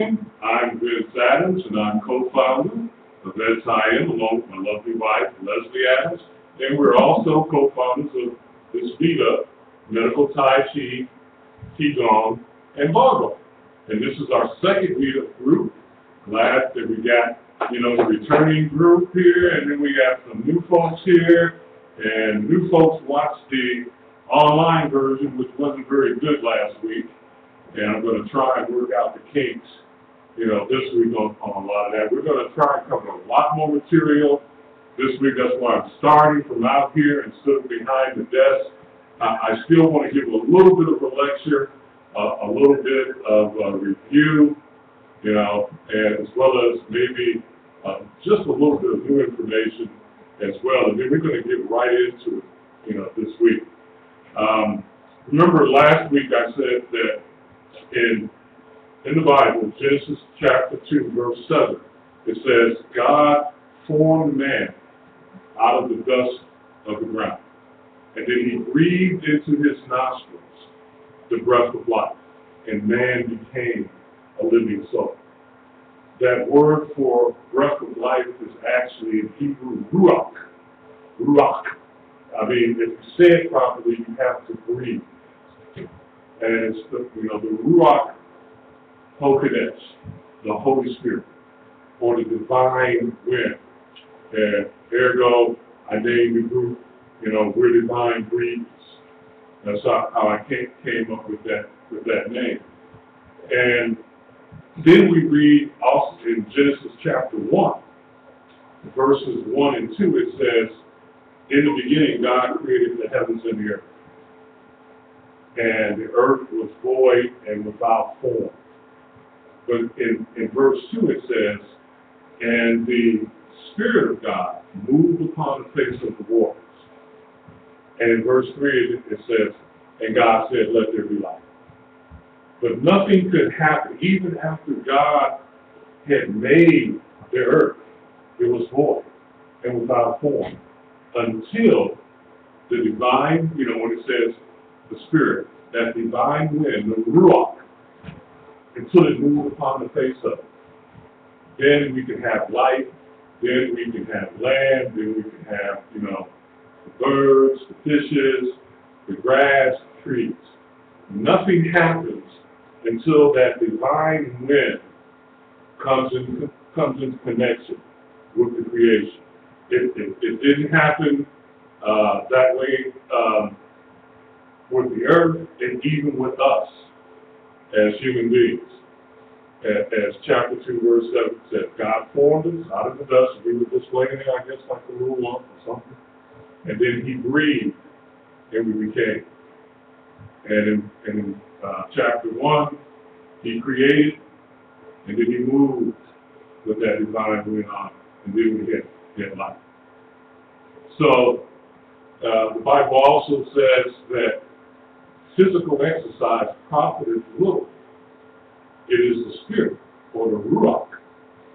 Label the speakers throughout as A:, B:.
A: I'm Vince Adams, and I'm co-founder of SIM, along with my lovely wife, Leslie Adams. And we're also co-founders of this Meetup, Medical Tai Chi, Qigong, and Bargo. And this is our second Meetup group. Glad that we got, the returning group here, and then we got some new folks here. And new folks watched the online version, which wasn't very good last week. And I'm going to try and work out the kinks, this week on a lot of that. We're going to try and cover a lot more material this week. That's why I'm starting from out here instead of behind the desk. I still want to give a little bit of a lecture, a little bit of a review, and as well as maybe just a little bit of new information as well. And then we're going to get right into it, this week. Remember last week I said that in the Bible, Genesis chapter 2, verse 7, it says, God formed man out of the dust of the ground. And then he breathed into his nostrils the breath of life, and man became a living soul. That word for breath of life is actually in Hebrew, ruach. Ruach. I mean, if you say it properly, you have to breathe. And it's the Ruach HaKodesh, the Holy Spirit, or the divine wind. And ergo, I named the group, we're divine breathers. That's how I came up with that name. And then we read also in Genesis chapter 1, verses 1 and 2, it says, in the beginning, God created the heavens and the earth. And the earth was void and without form. But in verse 2 it says, and the Spirit of God moved upon the face of the waters. And in verse 3 it says, and God said, let there be light. But nothing could happen, even after God had made the earth. It was void and without form, until the divine, when it says the Spirit, that divine wind, the Ruach, until it moved upon the face of it. Then we can have light, then we can have land, then we can have, the birds, the fishes, the grass, the trees. Nothing happens until that divine wind comes into connection with the creation. It didn't happen that way with the earth and even with us as human beings. As chapter 2, verse 7 says, God formed us out of the dust. We were just laying there, I guess, like a little lump or something. And then he breathed, and we became. And in chapter 1, he created, and then he moved with that divine wind on, and then we had life. So, the Bible also says that physical exercise profiteth little. It is the Spirit, or the Ruach,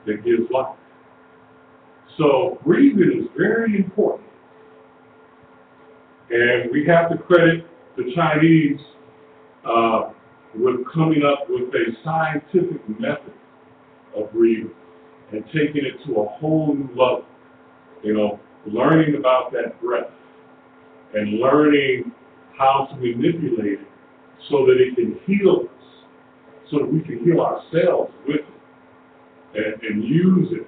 A: that gives life. So breathing is very important. And we have to credit the Chinese with coming up with a scientific method of breathing and taking it to a whole new level. Learning about that breath and learning how to manipulate it so that it can heal us, so that we can heal ourselves with it and use it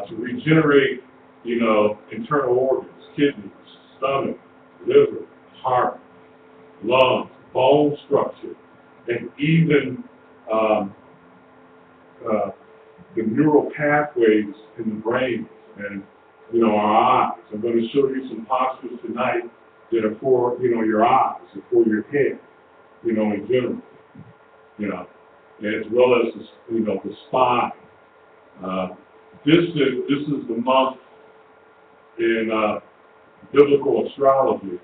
A: to regenerate, internal organs, kidneys, stomach, liver, heart, lungs, bone structure, and even the neural pathways in the brain and, our eyes. I'm going to show you some postures tonight that are for, your eyes and for your head, in general. As well as the spine. This is the month in biblical astrology.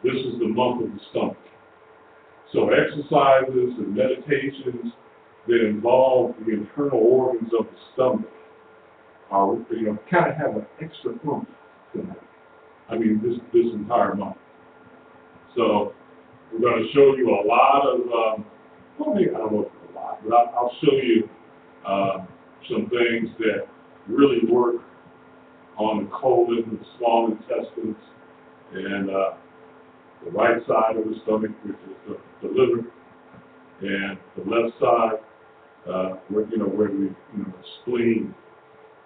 A: This is the month of the stomach. So exercises and meditations that involve the internal organs of the stomach are, kind of have an extra oomph tonight. I mean, this entire month. So we're going to show you a lot of, I don't know if it's a lot, but I'll show you some things that really work on the colon, the small intestines, and the right side of the stomach, which is the liver, and the left side, where the spleen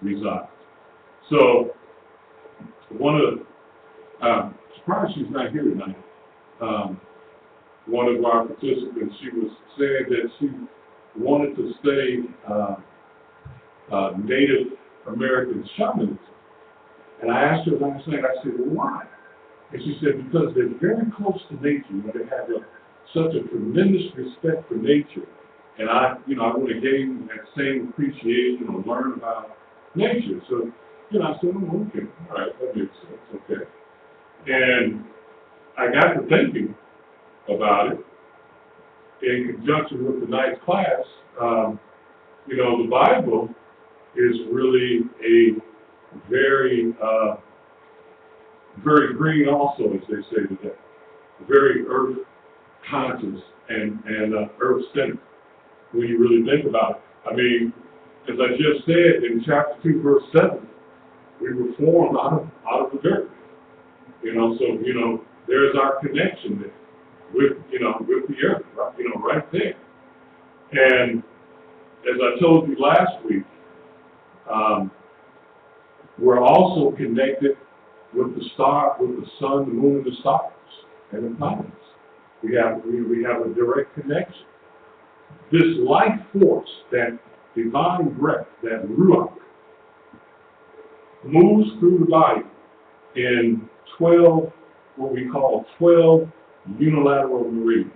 A: resides. So one of the, surprised she's not here tonight. One of our participants, she was saying that she wanted to study Native American shamanism. And I asked her last night, I said, well, why? And she said, because they're very close to nature. They have such a tremendous respect for nature. And I want to gain that same appreciation or learn about nature. So, I said, oh, okay, all right, that makes sense, okay. And I got to thinking about it in conjunction with tonight's class. The Bible is really a very, very green also, as they say today. Very earth conscious and earth centered when you really think about it. I mean, as I just said in chapter 2, verse 7, we were formed out of the dirt. So there's our connection there with the earth, right there. And as I told you last week, we're also connected with the star, with the sun, the moon, and the stars, and the planets. We have a direct connection. This life force, that divine breath, that ruach, moves through the body in 12, what we call 12 unilateral meridians,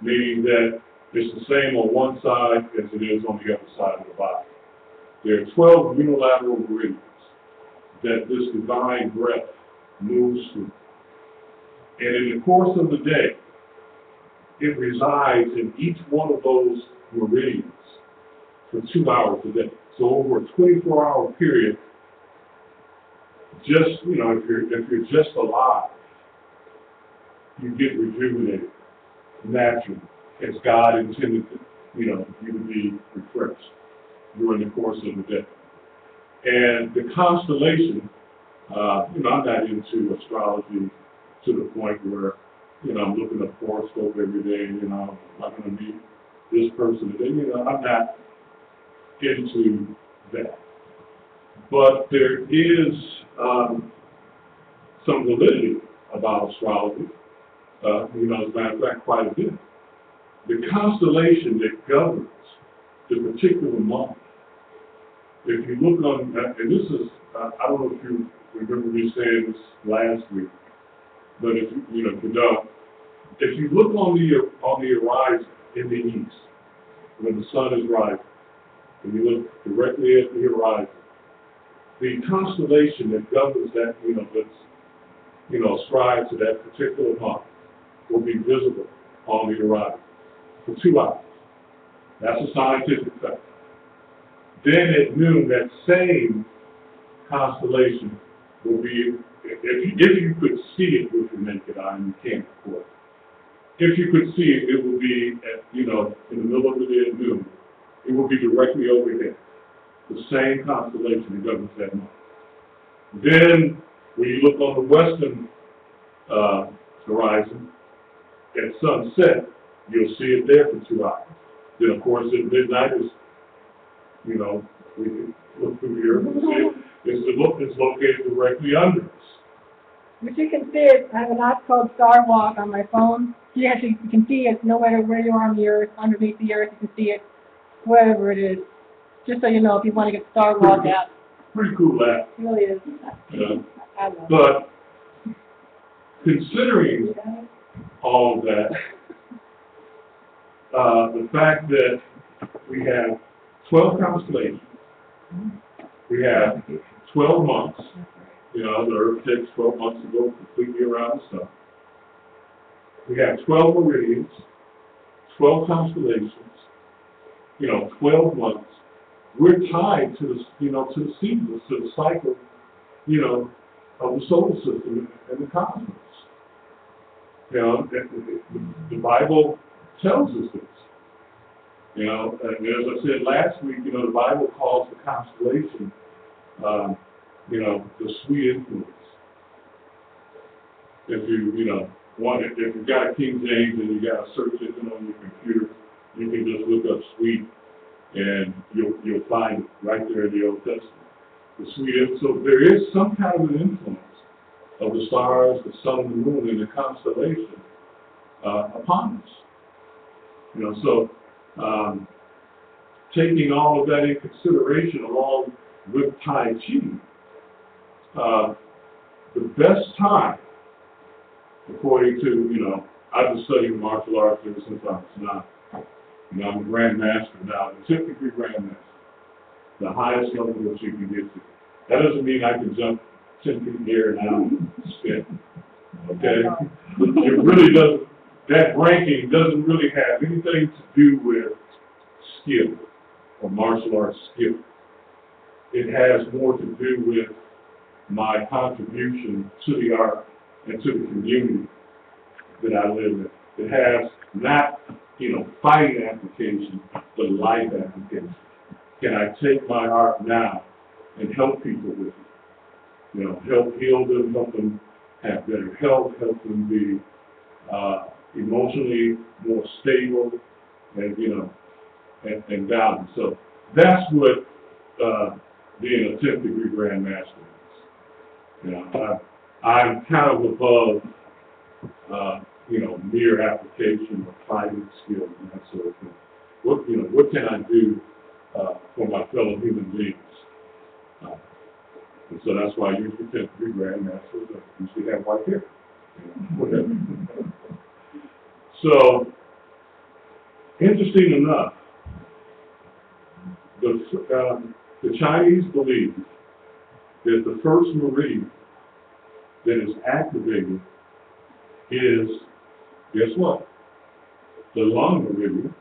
A: meaning that it's the same on one side as it is on the other side of the body. There are 12 unilateral meridians that this divine breath moves through. And in the course of the day, it resides in each one of those meridians for 2 hours a day. So over a 24-hour period, just, if you're just alive, you get rejuvenated naturally, as God intended you to be refreshed during the course of the day. And the constellation, I'm not into astrology to the point where, I'm looking at horoscope every day, I'm not going to meet this person today, I'm not into that. But there is some validity about astrology, as a matter of fact, quite a bit. The constellation that governs the particular month, if you look on, and this is, I don't know if you remember me saying this last week, but if if you look on the horizon in the east, when the sun is rising, and you look directly at the horizon, the constellation that governs that, that's, ascribed to that particular month will be visible on the horizon for 2 hours. That's a scientific fact. Then at noon, that same constellation will be, if you could see it with your naked eye, and you can't, of course. If you could see it, it will be at, in the middle of the day at noon. It will be directly overhead. The same constellation that governs that month. Then, when you look on the western horizon, at sunset, you'll see it there for 2 hours. Then, of course, at midnight, we can look through the earth and see it's located directly under us.
B: But you can see it. I have an app called Star Walk on my phone. You can see it no matter where you are on the earth, underneath the earth, you can see it wherever it is. Just so you know, if you want to get Star Walk app.
A: Pretty cool app.
B: It really is. I love it.
A: But considering all of that, the fact that we have 12 constellations, we have 12 months. The Earth takes 12 months to go completely around the sun. We have 12 meridians, 12 constellations, 12 months. We're tied to to the seasons, to the cycle, of the solar system and the cosmos. The Bible tells us this. You know, and as I said last week, you know, the Bible calls the constellation, you know, the sweet influence. If you know, if you've got a King James and you got a search engine on your computer, you can just look up sweet, and you'll find it right there in the Old Testament. The sweet influence. So there is some kind of an influence of the stars, the sun, and the moon, and the constellation upon us. You know, so taking all of that in consideration along with Tai Chi, the best time, according to, you know, I've been studying martial arts ever since I was 9. You know, I'm a grandmaster now, the 10th degree grandmaster, the highest level that you can get to. That doesn't mean I can jump 10 feet in the air now and spin. Okay? It really doesn't, that ranking doesn't really have anything to do with skill or martial arts skill. It has more to do with my contribution to the art and to the community that I live in. It has not, you know, fighting application, but life application. Can I take my art now and help people with it? You know, help heal them, help them have better health, help them be emotionally more stable, and, you know, and balanced. So that's what being a 10th degree grandmaster is. You know, I'm kind of above, you know, mere application of fighting skills and that sort of thing. What can I do for my fellow human beings? And so that's why usually 10th degree grandmasters usually have white hair. Whatever. So, interesting enough, the Chinese believe that the first meridian that is activated is, guess what? The lung meridian,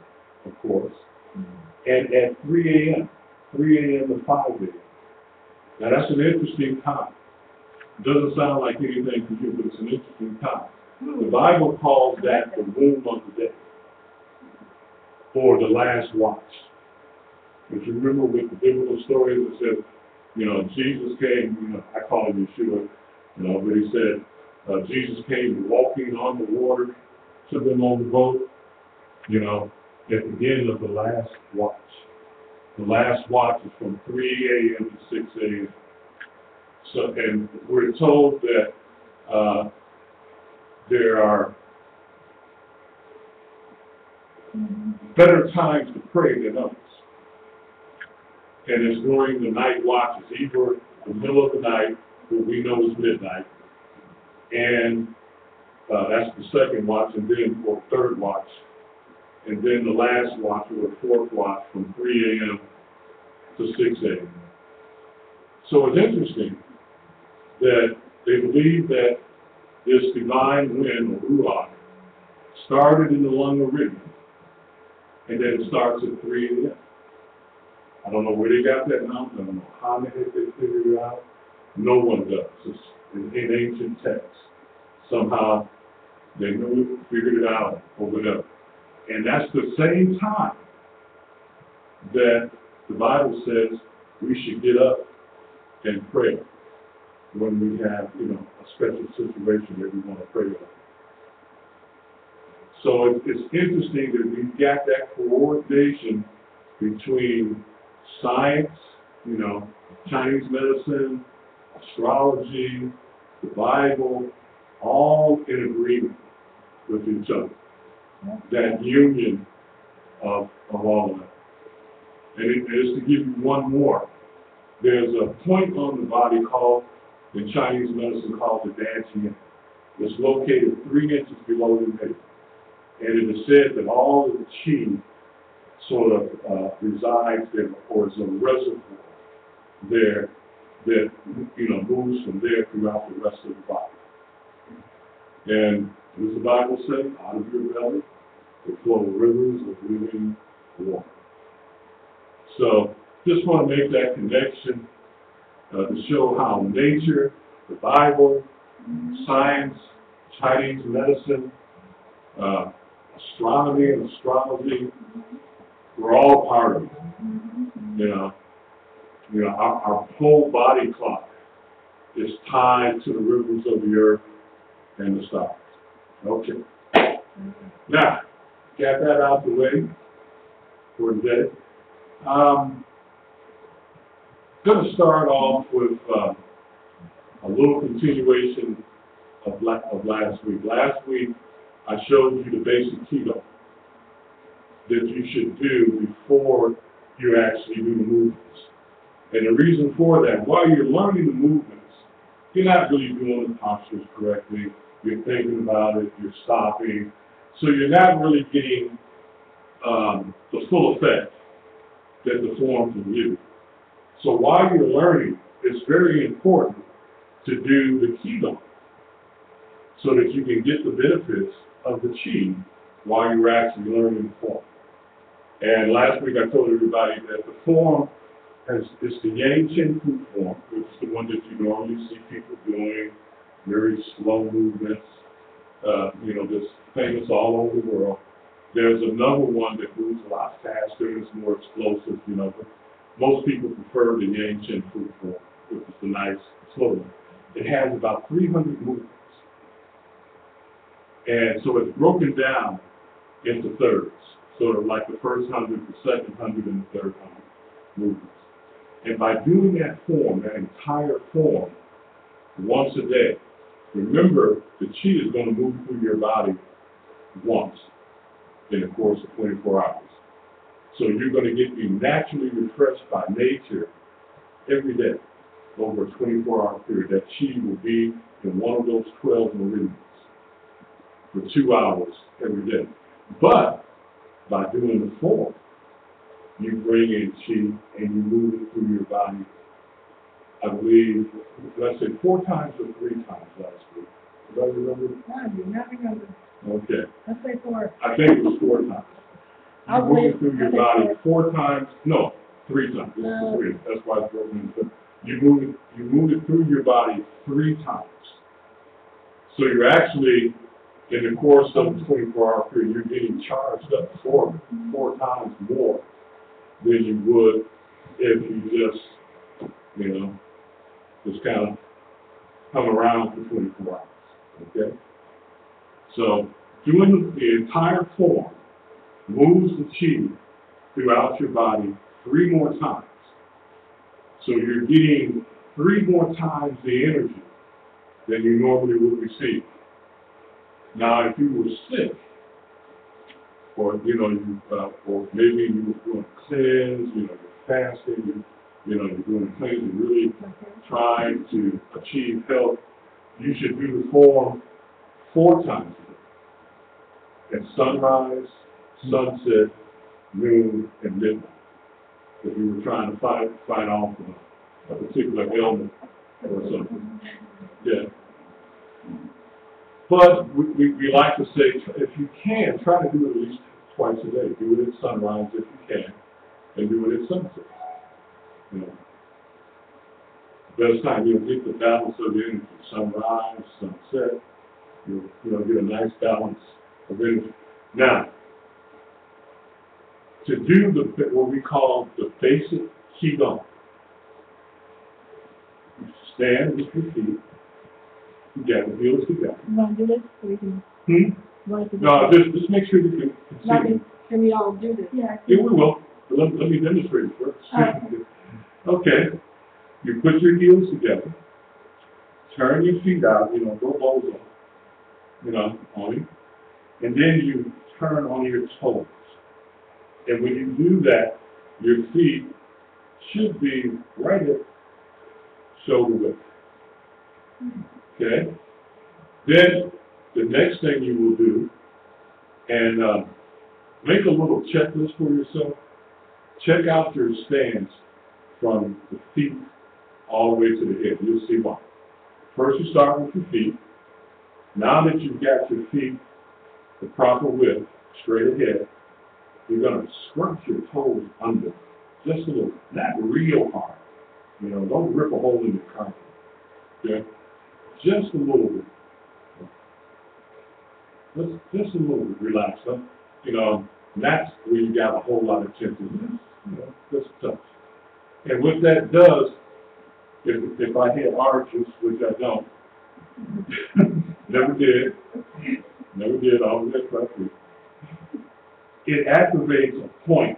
A: of course, and at 3 a.m., 3 a.m. to 5 a.m. Now that's an interesting time. It doesn't sound like anything to you, but it's an interesting time. The Bible calls that the womb of the day, or the last watch. If you remember with the biblical story that said, you know, Jesus came, you know, I call him Yeshua, you know, but he said, Jesus came walking on the water to them on the boat, you know, at the beginning of the last watch. The last watch is from 3 a.m. to 6 a.m. So, and we're told that there are better times to pray than others. And it's during the night watches, either the middle of the night, what we know is midnight, and that's the second watch, and then for third watch, and then the last watch or the fourth watch from 3 a.m. to 6 a.m. So it's interesting that they believe that this divine wind, or ruach, started in the lung meridian, and then it starts at 3 a.m. I don't know where they got that number. I don't know how they figured it out. No one does. It's in ancient texts. Somehow they knew it, figured it out, or whatever. And that's the same time that the Bible says we should get up and pray when we have, you know, a special situation that we want to pray about. So it's interesting that we've got that coordination between science, you know, Chinese medicine, astrology, the Bible, all in agreement with each other. That union of all of that. And it is to give you one more. There's a point on the body called, in Chinese medicine, called the Dantian. It's located 3 inches below the navel. And it is said that all of the qi sort of resides there, or is a reservoir there that, you know, moves from there throughout the rest of the body. And what does the Bible say? Out of your belly will flow rivers of living water. So just want to make that connection to show how nature, the Bible, science, Chinese medicine, astronomy and astrology, We're all part of it. Our whole body clock is tied to the rhythms of the earth and the stars. Okay. Now, got that out the way for today. Going to start off with a little continuation of last week. Last week, I showed you the basic keto that you should do before you actually do the movements. And the reason for that, while you're learning the movements, you're not really doing the postures correctly. You're thinking about it, you're stopping. So you're not really getting the full effect that the form can give you. So while you're learning, it's very important to do the keto so that you can get the benefits of the chi while you're actually learning the form. And last week I told everybody that the form is the Yang Chen Fu form, which is the one that you normally see people doing, very slow movements, that's famous all over the world. There's another one that moves a lot faster and is more explosive, but most people prefer the Yang Chen Fu form, which is the nice, slow one. It has about 300 movements. And so it's broken down into thirds, sort of like the first 100, the second 100, and the third 100 movements. And by doing that form, that entire form, once a day, remember the chi is going to move through your body once in the course of 24 hours. So you're going to get naturally refreshed by nature every day over a 24-hour period. That chi will be in one of those 12 meridians for 2 hours every day. But by doing the form, you bring in chi and you move it through your body, I believe, let's say 4 times or 3 times last week. Do I remember?
B: I do not remember.
A: Okay.
B: Let's say 4.
A: I think it was 4 times. You move it through your body 4 times, no, 3 times. This is 3. That's why it's broken into. You move it through your body 3 times. So you're actually, in the course of the 24-hour period, you're getting charged up 4 times more than you would if you just, just kind of come around for 24 hours. Okay? So doing the entire form moves the chi throughout your body 3 more times. So you're getting 3 more times the energy than you normally would receive. Now, if you were sick, or or maybe you were doing a cleanse, you're fasting, you're doing a cleanse and really trying to achieve health, you should do the form 4 times a day. At sunrise, sunset, noon, and midnight. If you were trying to fight off a particular ailment or something. Yeah. But we like to say, if you can, try to do it at least twice a day. Do it at sunrise if you can, and do it at sunset. Best time you'll get the balance of energy. Sunrise, sunset. You'll get a nice balance of energy. Now, to do what we call the basic qigong, you stand with your feet together, heels together.
B: You want to do this so we can?
A: No, just make sure you can see.
B: Can we all do this?
A: Yeah, we will. Let me demonstrate it first. Okay. You put your heels together, turn your feet out, go bows up, on you, and then you turn on your toes. And when you do that, your feet should be right at shoulder width. Okay? Then the next thing you will do, and make a little checklist for yourself. Check out your stance from the feet all the way to the head. You'll see why. First you start with your feet. Now that you've got your feet the proper width, straight ahead, you're going to scrunch your toes under just a little, not real hard. Don't rip a hole in the carpet. Okay? Just a little bit. Just a little bit. Relax. And that's where you got a whole lot of tenderness, you know, just touch. And what that does, if I hit arches, which I don't, never did, always right here, it activates a point,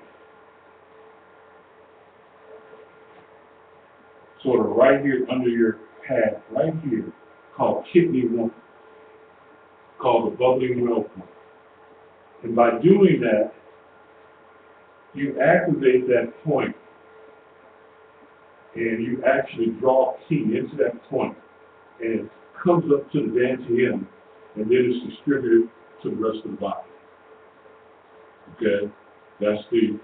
A: sort of right here under your pad, right here, called kidney 1, called the bubbling well point. And by doing that, you activate that point, and you actually draw ki into that point, and it comes up to the dantian, and then it's distributed to the rest of the body. Okay? That's the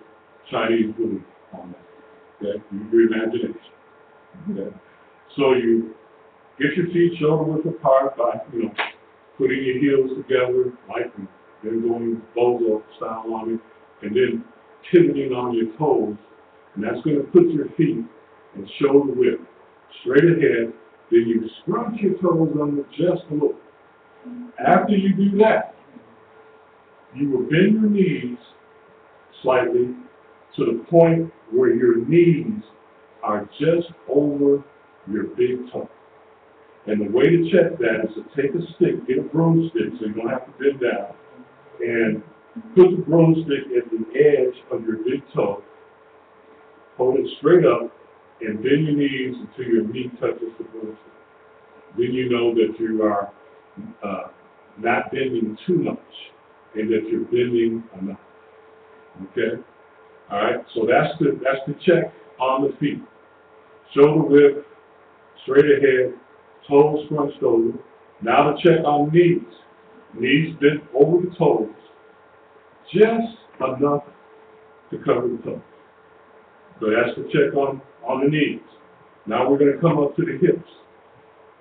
A: Chinese belief on that. Okay? Use your imagination. Okay? So you get your feet shoulder width apart by, you know, putting your heels together, like, and then going bozo style on it, and then pivoting on your toes, and that's going to put your feet and shoulder width straight ahead. Then you scrunch your toes under just a little. After you do that, you will bend your knees slightly to the point where your knees are just over your big toe. And the way to check that is to take a stick, get a broomstick so you don't have to bend down, and put the broomstick at the edge of your big toe, hold it straight up, and bend your knees until your knee touches the broomstick. Then you know that you are not bending too much, and that you're bending enough. Okay? All right. So that's the check on the feet. Shoulder width, straight ahead, toes scrunched over. Now the check on knees. Knees bent over the toes, just enough to cover the toes. So that's the check on the knees. Now we're going to come up to the hips.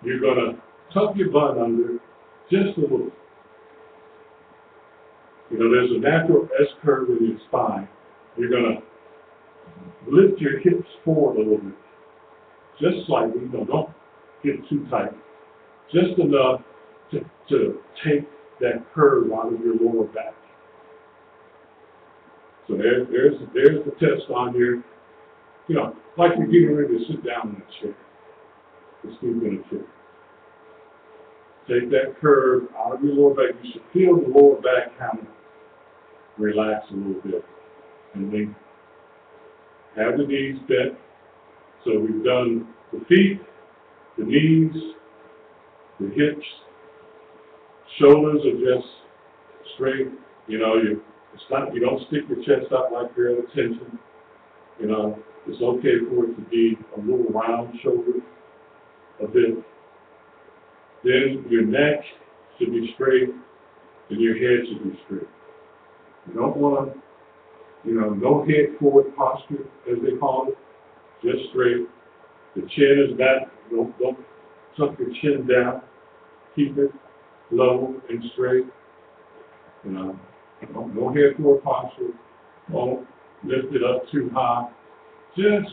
A: You're going to tuck your butt under just a little. You know, there's a natural S-curve in your spine. You're going to lift your hips forward a little bit. Just slightly. You know, don't get too tight. Just enough to take that curve out of your lower back. So there's the test on your, you know, like you're getting ready to sit down in a chair. To sleep in a chair. Take that curve out of your lower back. You should feel the lower back kind of relax a little bit. And then have the knees bent. So we've done the feet, the knees, the hips, shoulders are just straight. You know, you don't stick your chest out like you're at attention. You know, it's okay for it to be a little round shoulder, a bit. Then your neck should be straight, and your head should be straight. You don't want to, you know, no head forward posture, as they call it, just straight. The chin is back. Don't tuck your chin down. Keep it level and straight. You know, no head forward posture. Don't lift it up too high. Just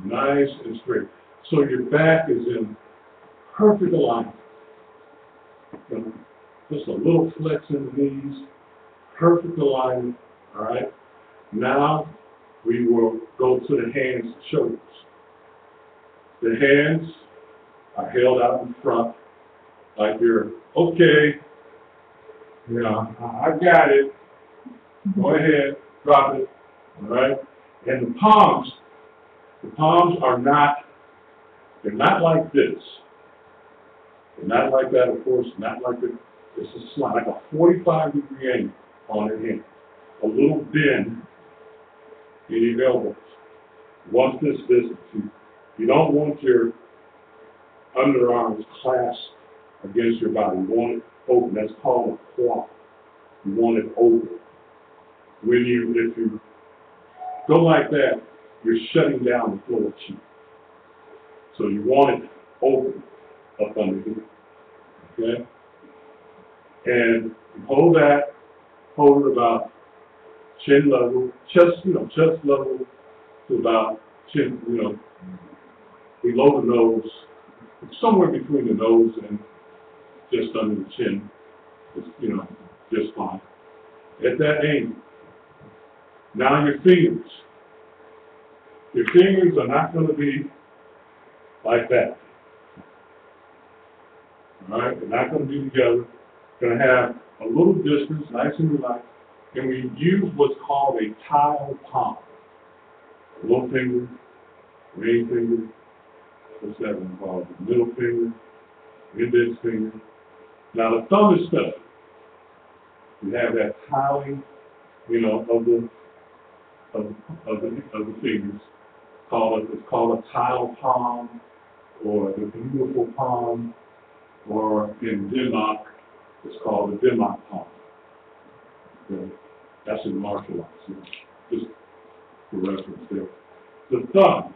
A: nice and straight. So your back is in perfect alignment. Just a little flex in the knees, perfect alignment, all right? Now we will go to the hands and shoulders. The hands are held out in front like you're, okay, you know, I got it. Go ahead, drop it, all right? And the palms are not, they're not like this. They're not like that, of course, not like this. It's a slide, like a 45-degree angle on your hand. A little bend in your elbows. Watch this distance. You don't want your underarms clasped against your body. You want it open. That's called a quad. You want it open. If you go like that, you're shutting down the floor of chi. So you want it open up under here. Okay? And you hold that, hold it about chin level, chest level to about chin, below the nose, somewhere between the nose and just under the chin, just fine. At that angle, Now your fingers. Your fingers are not going to be like that. All right? They're not going to be together. Going to have a little distance, nice and relaxed. And we use what's called a tile palm. Little finger, ring finger, what's that one called? The middle finger, index finger. Now the thumb is special. You have that tiling, of the fingers. It's called a tile palm, or the beautiful palm, or in Denmark, it's called the Denmark palm. Okay. That's in martial arts, just for reference there. The thumb.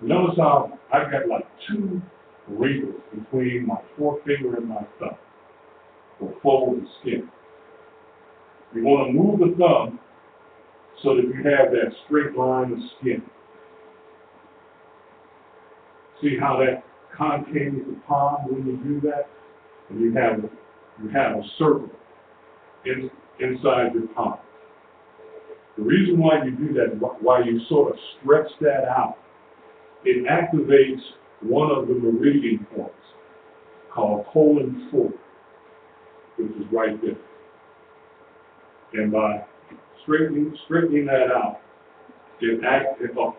A: Notice how I've got like two wrinkles between my forefinger and my thumb, or folds of skin. You want to move the thumb so that you have that straight line of skin. See how that concaves the palm when you do that? And you have a circle inside your palm. The reason why you do that, why you sort of stretch that out, it activates one of the meridian points called colon 4, which is right there. And by straightening that out, it activates.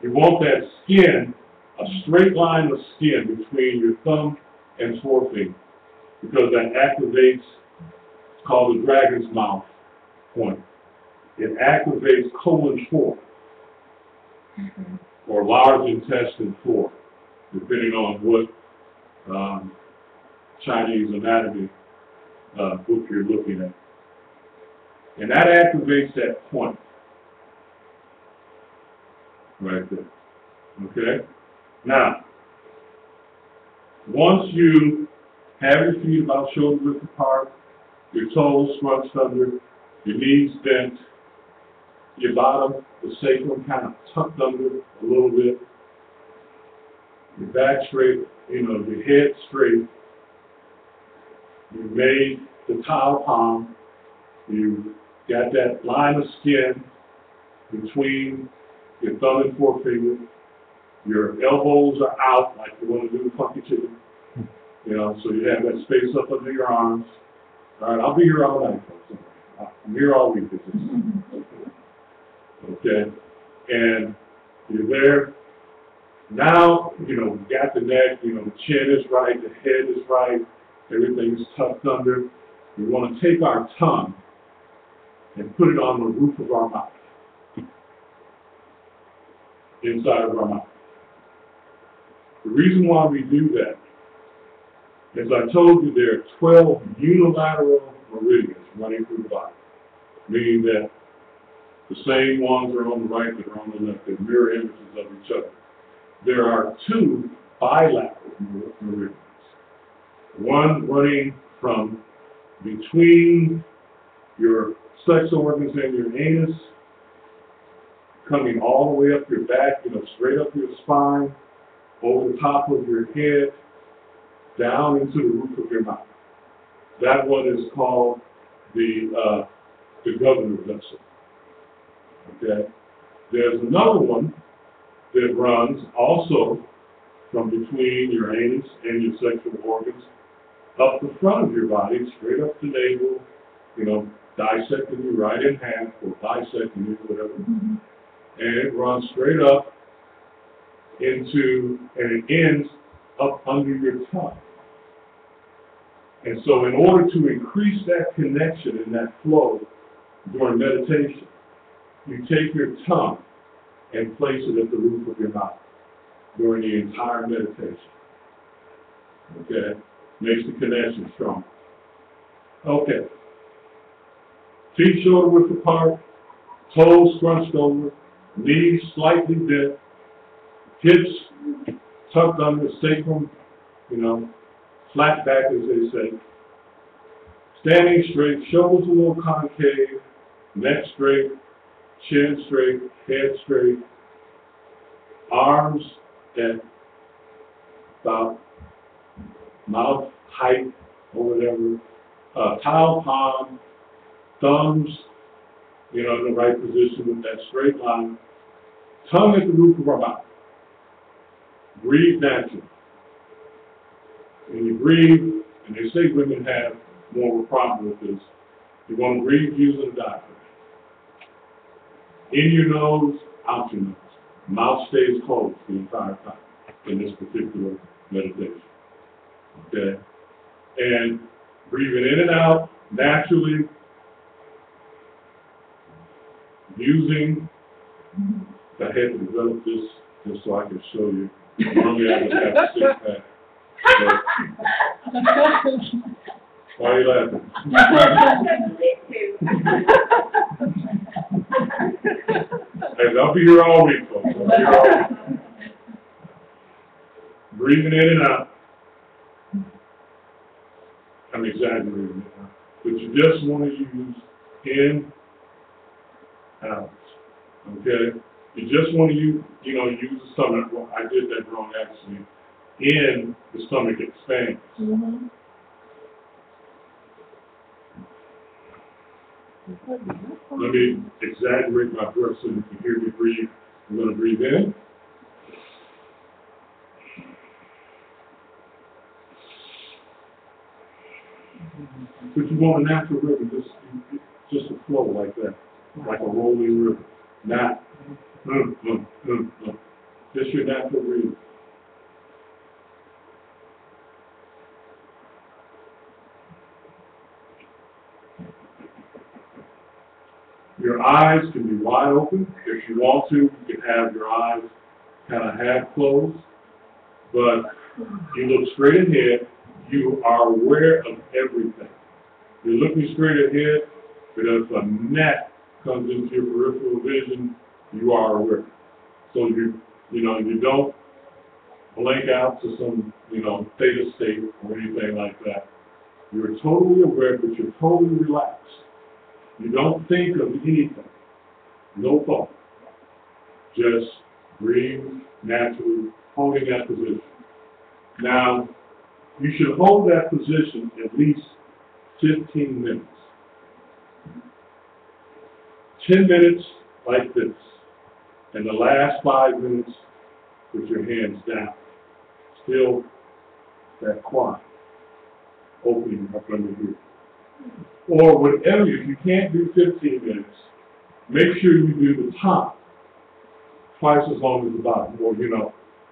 A: You want that skin, a straight line of skin between your thumb and forefinger, because that activates, it's called the dragon's mouth point. It activates colon 4, or large intestine 4, depending on what Chinese anatomy book you're looking at. And that activates that point right there. Okay? Now, once you have your feet about shoulder width apart, your toes scrunched under, your knees bent, your bottom, the sacrum kind of tucked under a little bit, your back straight, your head straight, you made the tile palm, you got that line of skin between your thumb and forefinger, your elbows are out like you want to do funky chicken, so you have that space up under your arms. All right, I'll be here all night, folks. I'm here all week. Okay, and you're there. Now, you got the neck, the chin is right, the head is right, everything is tucked under. We want to take our tongue and put it on the roof of our mouth, inside of our mouth. The reason why we do that, as I told you, there are 12 unilateral meridians running through the body, meaning that the same ones are on the right that are on the left. They're mirror images of each other. There are 2 bilateral meridians, one running from between your sex organs and your anus, coming all the way up your back, straight up your spine, over the top of your head, down into the roof of your mouth. That one is called the governor vessel. Okay? There's another one that runs also from between your anus and your sexual organs, up the front of your body, straight up the navel, dissecting you right in half, or bisecting you, whatever. And it runs straight up into, and it ends up under your tongue. And so in order to increase that connection and that flow during meditation, you take your tongue and place it at the roof of your mouth during the entire meditation. Okay? Makes the connection strong. Okay. Feet shoulder width apart, toes scrunched over, knees slightly bent, hips tucked under, sacrum, flat back as they say. Standing straight, shoulders a little concave, neck straight, chin straight, head straight, arms at about mouth height or whatever, tile palm, thumbs, in the right position with that straight line. Tongue at the roof of our mouth. Breathe naturally. When you breathe, and they say women have more of a problem with this, you want to breathe using the diaphragm. In your nose, out your nose. Mouth stays closed the entire time in this particular meditation. Okay? And breathing in and out naturally, using I had to develop this just so I can show you. Normally I would have a six-pack. Why are you laughing? Hey, I'll be here all week, folks. I'll be here all week. Breathing in and out. I'm exaggerating it now. But you just want to use in, out. Okay? You just want to use, use the stomach. Well, I did that wrong, actually. In, the stomach expands.
B: Mm-hmm.
A: Let me exaggerate my breath so you can hear me breathe. I'm going to breathe in. But you want a natural rhythm, just a flow like that, like a rolling river. Not, just your natural breathing. Your eyes can be wide open. If you want to, you can have your eyes kind of half closed. But you look straight ahead. You are aware of everything. You're looking straight ahead, but if a gnat comes into your peripheral vision, you are aware. So you don't blank out to some, theta state or anything like that. You're totally aware, but you're totally relaxed. You don't think of anything. No thought. Just breathe naturally, holding that position. Now, you should hold that position at least 15 minutes. 10 minutes like this. And the last 5 minutes with your hands down. Still that quiet. Opening up under here. Or whatever, if you can't do 15 minutes, make sure you do the top twice as long as the bottom. Or,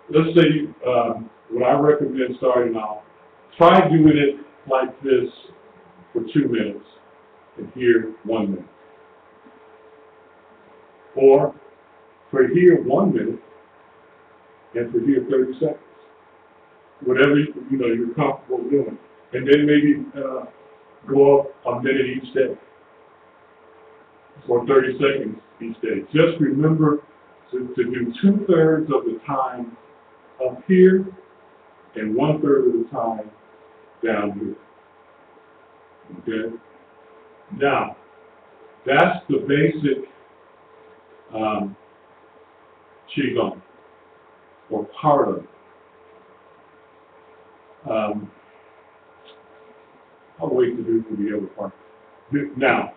A: let's say, what I recommend starting out, try doing it like this for 2 minutes and here 1 minute. Or for here 1 minute and for here 30 seconds. Whatever, you're comfortable doing. And then maybe go up a minute each day or 30 seconds each day. Just remember to do 2/3 of the time up here and 1/3 of the time down here. Okay? Now, that's the basic Qigong, or part of it. I'll wait to do for the other part. Now,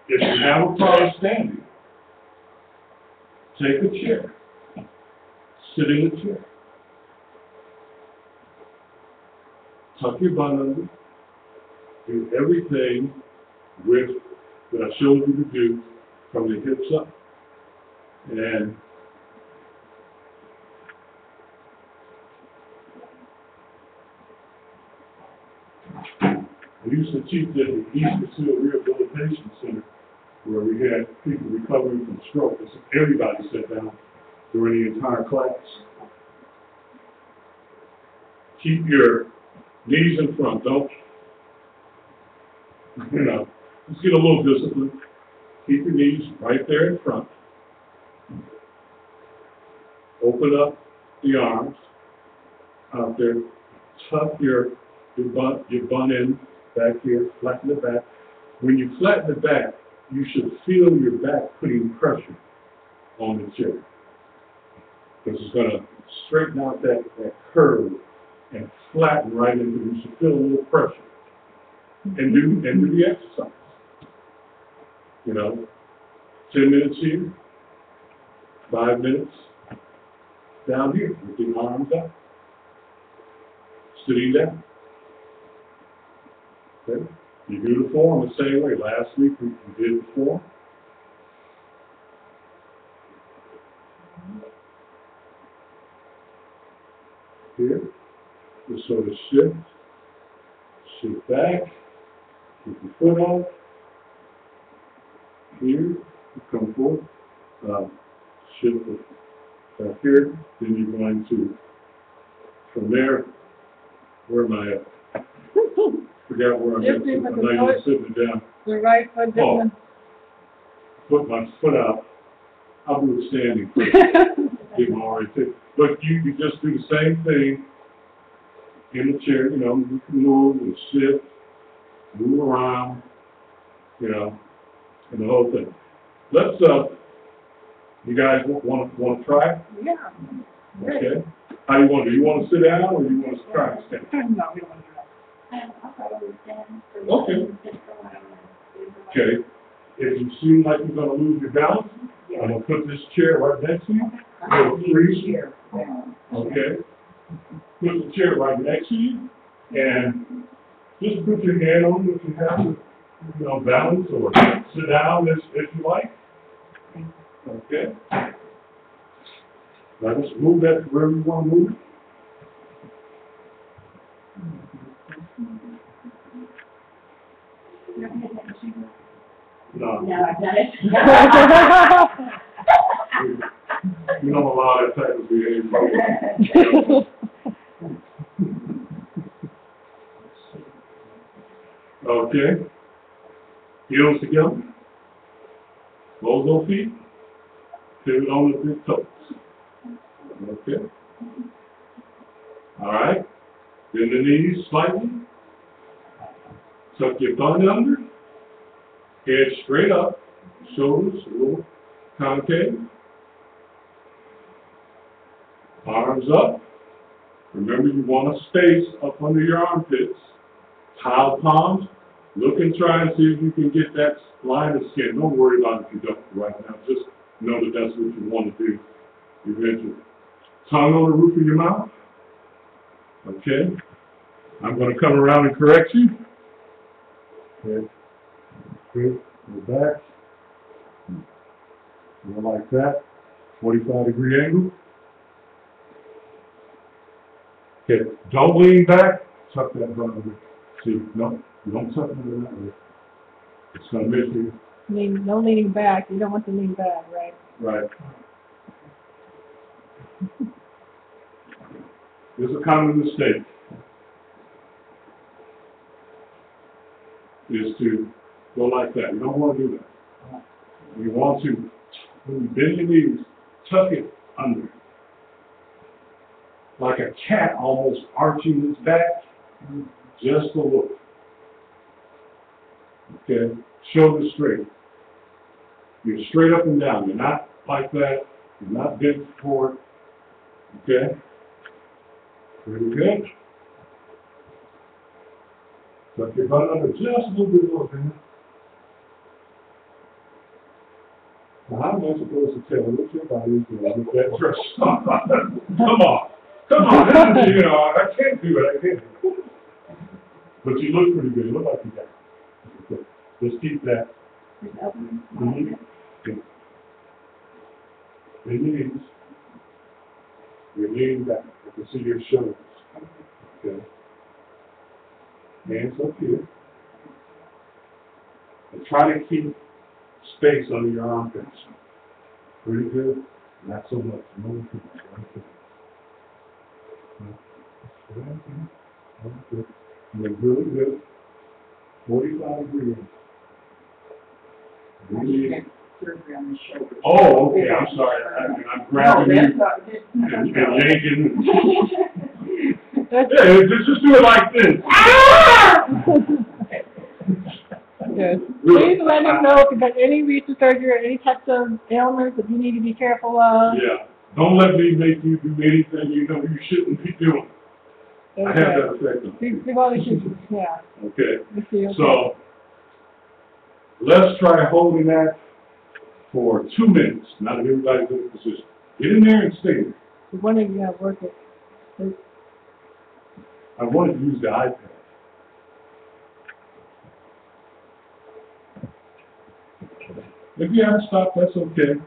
A: if you have a problem standing, take a chair. Sit in a chair. Tuck your butt under. Do everything that I showed you to do from the hips up. And we used to teach at the East Seal Rehabilitation Center, where we had people recovering from stroke. So everybody sat down during the entire class. Keep your knees in front. Don't, just get a little discipline. Keep your knees right there in front. Open up the arms out there. Tuck your bun in back here, flatten the back. When you flatten the back, you should feel your back putting pressure on the chair. Because it's going to straighten out that curve and flatten right into it. You should feel a little pressure. And do the exercise. You know, 10 minutes here, 5 minutes down here with the arms up, sitting down. Okay? You do the form the same way. Last week we did the form. Here, just sort of shift back, keep your foot on. Here, you come forward, shift back here, then you're going to, from there, where am I at? Forgot where I'm at. I'm not even sitting down.
B: The right foot different.
A: Put my foot out. I'll do it standing. Get my orientation. But you just do the same thing in the chair, you know, you can move and shift, move around, you know, and the whole thing. Let's, you guys want to try?
B: Yeah.
A: Okay. How do you want to do? You want to sit down or you want to try to stand?
B: No, we don't want to do that.
C: I'll probably stand.
A: Okay. Okay. If you seem like you're going to lose your balance, I'm going to put this chair right next to you. It'll freeze you. Okay. Put the chair right next to you, and just put your hand on it if you have to, you know, balance or sit down if you like. Okay. Now just move that to wherever you want to move it. No.
C: No, I've done it.
A: You don't allow that type of behavior. Okay. Heels together. Close those feet. Pivot on the big toes. Okay. All right. Bend the knees slightly. Tuck your thumb under. Head straight up. Shoulders a little concave. Arms up. Remember, you want a space up under your armpits. Tile palms. Look and try and see if you can get that line of skin. Don't worry about it if you don't right now. Just know that that's what you want to do eventually. Tongue on the roof of your mouth. Okay. I'm going to come around and correct you. Okay. Good. Go back. Go like that. 45-degree angle. Okay. Don't lean back. Tuck that butt under. See, no, you don't tuck it under that way. It's going to miss you.
B: No leaning back. You don't want to lean back, right?
A: Right. This is a common mistake. Is to go like that. You don't want to do that. You want to, when you bend your knees, tuck it under. Like a cat almost arching its back. Just a look. Okay. Shoulders straight. You're straight up and down. You're not like that. You're not bent forward. Okay. Pretty good. Tuck your butt under just a little bit more, man. Now, how am I supposed to tell what your body is doing with that dress on? Come on. Come on. This is, you know, I can't do it. I can't do it. But you look pretty good. You look like you got it. Okay. Just keep that. Mm-hmm. Okay. Bend your knees. You're leaning back. You can see your shoulders. Okay. Hands up here. And try to keep space under your armpits. Pretty good. Not so much. No too much. Okay. You're really good. 45 degrees. Really. Oh, okay. I'm sorry. I'm grabbing you and yanking. Yeah, just do it like this.
B: Yes. Please let him know if you've got any recent surgery or any types of ailments that you need to be careful of.
A: Yeah. Don't let me make you do anything you know you shouldn't be doing.
B: Okay.
A: I have that effect on you.
B: We've always used, yeah.
A: Okay.
B: Okay.
A: So, let's try holding that for 2 minutes. Not everybody's in a position. Get in there and stay there.
B: The one that you have work it.
A: I wanted to use the iPad. If you haven't stopped, that's okay.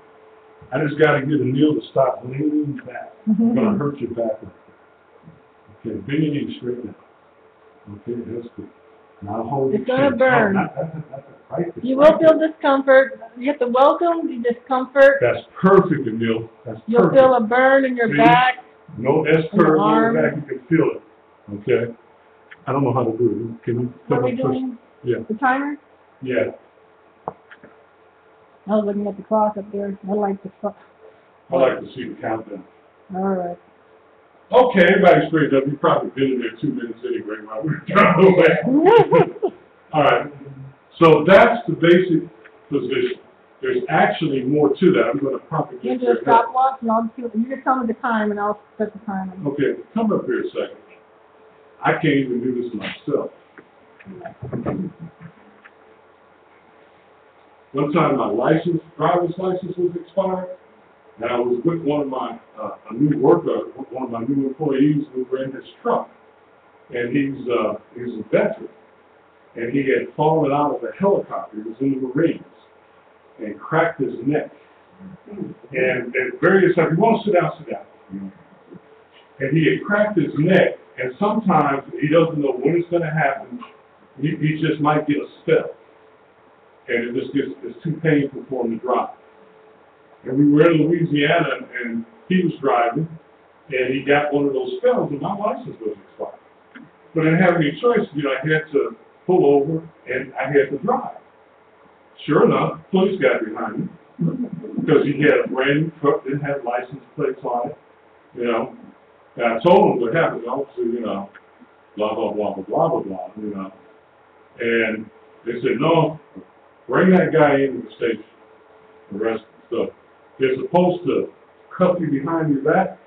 A: I just got to get Anil to stop leaning back. It's going to hurt your back. Okay, bend your knees straight down. Okay, that's good. Now hold
B: It's going to burn.
A: Right there.
B: You will feel discomfort. You have to welcome the discomfort.
A: That's perfect, Anil. That's perfect.
B: You'll feel a burn in your back.
A: No S-curve on your back. You can feel it. Okay? I don't know how to do it. Can you?
B: What are we doing?
A: Yeah.
B: The timer?
A: Yeah.
B: I was looking at the clock up there. I like the clock.
A: I like to see the countdown.
B: All right.
A: Okay, everybody's straight up. You've probably been in there 2 minutes anyway while we were driving away. All right. So that's the basic position. There's actually more to that. I'm going to probably
B: You
A: get
B: do a stopwatch, and I'll you just tell me the time, and I'll set the timer.
A: Okay, come up here a second. I can't even do this myself. One time my driver's license was expired, and I was with one of my, a new worker, one of my new employees who were in his truck. And he's a veteran. And he had fallen out of a helicopter. He was in the Marines and cracked his neck. And at various times, you want to sit down, sit down. And he had cracked his neck, and sometimes he doesn't know when it's going to happen. He just might get a spell. And it's too painful for him to drive. And we were in Louisiana, and he was driving, and he got one of those spells, and my license was expired. But I didn't have any choice. I had to pull over, and I had to drive. Sure enough, police got behind me, because he had a brand new truck, didn't have license plates on it, And I told him what happened, obviously, blah, blah, blah, blah, blah, blah, blah, And they said, no, bring that guy into the station, arrest him. So they're supposed to cuff you behind your back,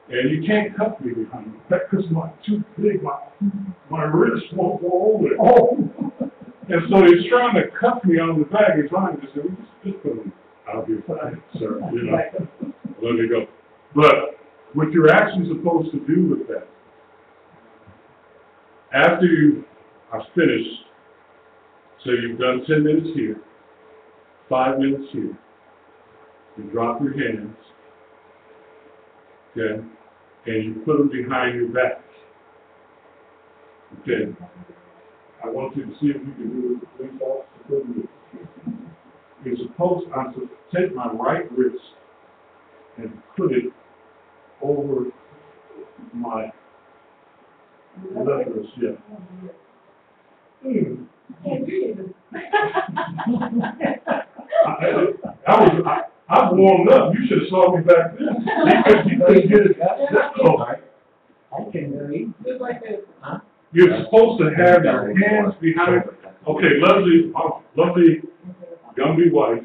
A: and you can't cuff me behind my back because I'm too big, my wrist won't go over it. Oh. And so he's trying to cuff me on the back. He's trying to say, well, just put him out here, sir, let me go. But what you're actually supposed to do with that, after you are finished, so you've done 10 minutes here, 5 minutes here, you drop your hands, okay, and you put them behind your back, okay. I want you to see if you can do it with the police officer. I'm supposed to take my right wrist and put it over my left wrist, yeah. I warmed up. You should have saw me back then. Because you couldn't get it that close.
C: I can read.
B: Just like this.
C: Huh?
A: You're supposed to have your hands behind. Okay, lovely Gumby wife.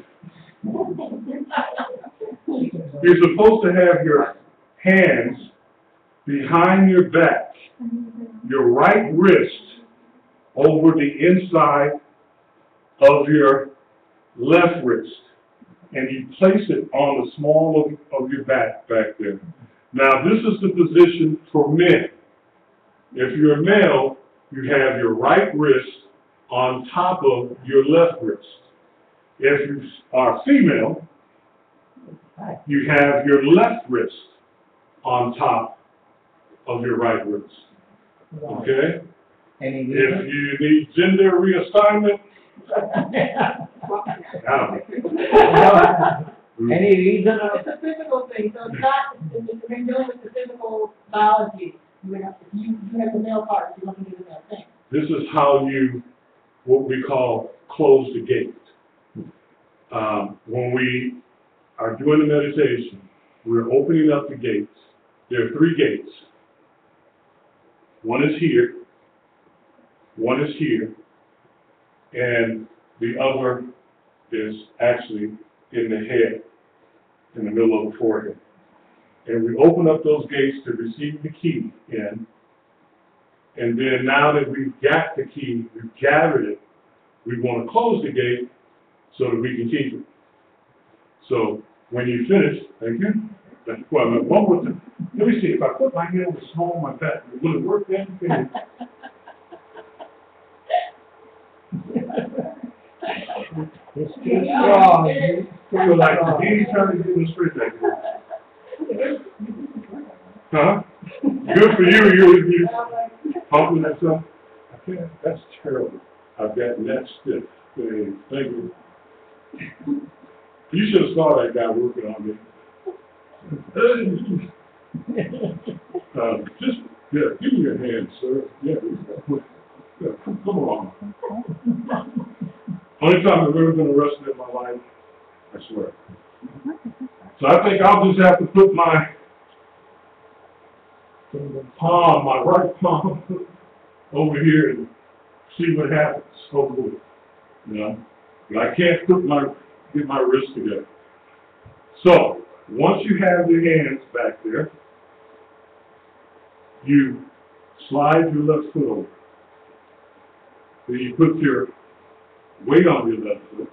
A: You're supposed to have your hands behind your back, your right wrist over the inside of your left wrist, and you place it on the small of your back there. Now, this is the position for men. If you're a male, you have your right wrist on top of your left wrist. If you are female, you have your left wrist on top of your right wrist. Okay?
C: Any
A: If you need gender reassignment,
C: Any reason?
B: It's a physical thing, so it's not, if you're dealing with the physical biology, you have the male part, you don't do the male thing.
A: this is how you, what we call, close the gate. When we are doing the meditation, we're opening up the gates. There are 3 gates. One is here, one is here, and the other is actually in the head, in the middle of the forehead. And we open up those gates to receive the key in. And then now that we've got the key, we've gathered it, we want to close the gate so that we can keep it. So when you finish, thank you. Well, one more thing. Let me see, if I put my hand on the small of my back, will it work then?
C: It's too strong.
A: Feel like he's trying to get me straight back here. Huh? Good for you, you pumping that stuff? I can't, that's terrible. I've got that stiff. Thank you. You should have saw that guy working on me. Just, yeah, give me your hand, sir. Yeah, come along. Only time I've ever been arrested in my life, I swear. So I think I'll just have to put my palm, my right palm, over here and see what happens. Hopefully, you know. But I can't get my wrist together. So once you have your hands back there, you slide your left foot over. Then you put your weight on your left foot,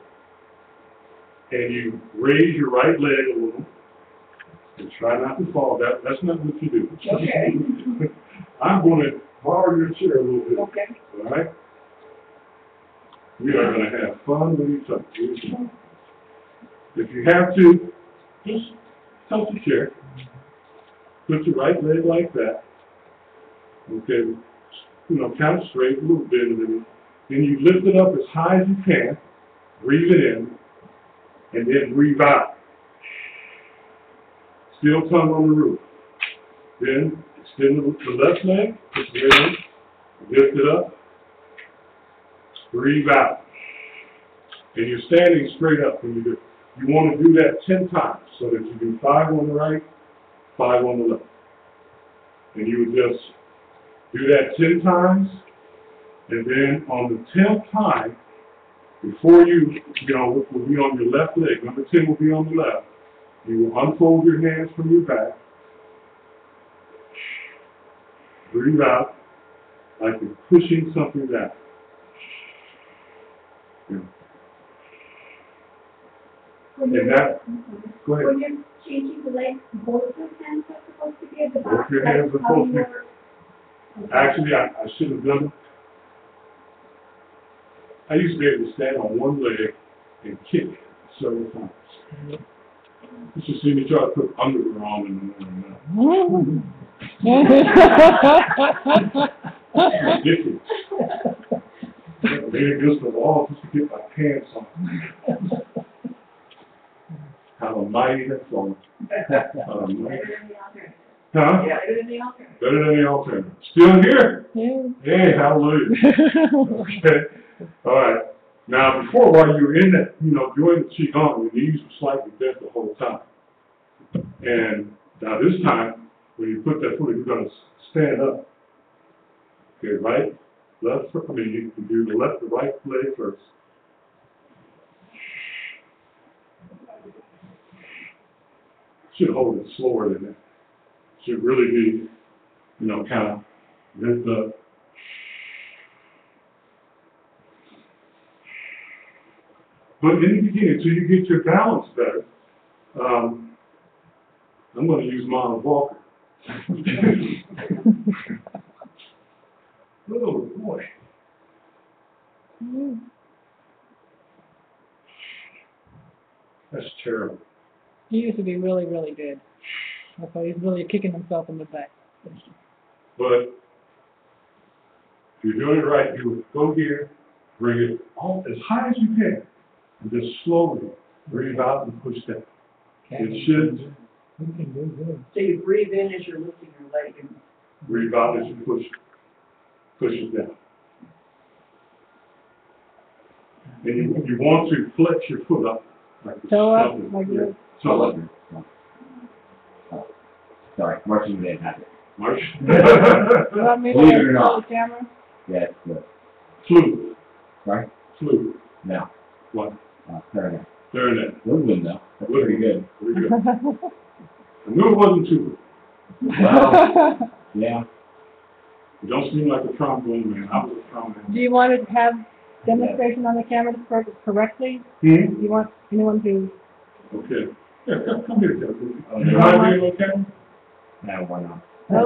A: and you raise your right leg a little, and try not to fall. That's not what you do.
B: Okay.
A: I'm going to borrow your chair a little bit.
B: Okay.
A: All right? We are going to have fun with each other. If you have to, just tilt the chair. Put your right leg like that. Okay, kind of straight, a little bit, and then you lift it up as high as you can, breathe it in, and then breathe out. Still tongue on the roof. Then extend the left leg, push it in, lift it up, breathe out. And you're standing straight up when you do it. You want to do that 10 times, so that you do 5 on the right, 5 on the left. And you would just do that 10 times, and then on the 10th time, before will be on your left leg, number 10 will be on the left, you will unfold your hands from your back, breathe out, like you're pushing something down. Yeah. And that, go ahead.
D: When you're changing the legs, both your hands are supposed to be at the back.
A: Both your hands are supposed to be. Actually, I should have done it. I used to be able to stand on one leg and kick several times. You should see me try to put underwear on in the morning now. Ridiculous. Lean against the wall just to get my pants on. How mighty that's on. Huh?
B: Yeah, better than the alternative.
A: Better than the alternative. Still here?
B: Yeah.
A: Hey, hallelujah. Okay. All right. Now, before, while you were in that, doing the qigong, your knees were slightly bent the whole time. And now this time, when you put that foot, you're going to stand up. Okay, right, left, you can do the right leg first. Should hold it slower than that. Should really be, kind of lift up. But in the beginning, until you get your balance better, I'm going to use Mama Walker. Oh, boy. That's terrible.
B: He used to be really, really good. That's why he's really kicking himself in the back.
A: But if you're doing it right, you would go here, bring it all as high as you can, and just slowly breathe out and push down. It should.
B: So you breathe in as you're lifting your leg and
A: breathe out as you push it down. And you want to flex your foot up like this.
B: toe up, like this.
A: Toe up.
E: Sorry, marching band habit.
A: March.
B: You want me to
E: Believe it or
B: show
E: not.
B: the camera?
E: Yes, good.
A: Flute.
E: Right?
A: Flute.
E: Now,
A: What?
E: clarinet.
A: Clarinet.
E: Woodwind, though. That's pretty good.
A: Pretty good. I knew it wasn't too good.
E: Well, yeah.
A: You don't seem like a trombone man. I was a trombone
B: Do
A: man.
B: you want to have demonstration on the camera correctly?
A: Hmm?
B: You want anyone to?
A: Okay. Yeah, come here, Kevin.
E: Oh,
A: You
E: no.
A: mind being on camera?
E: No, why not?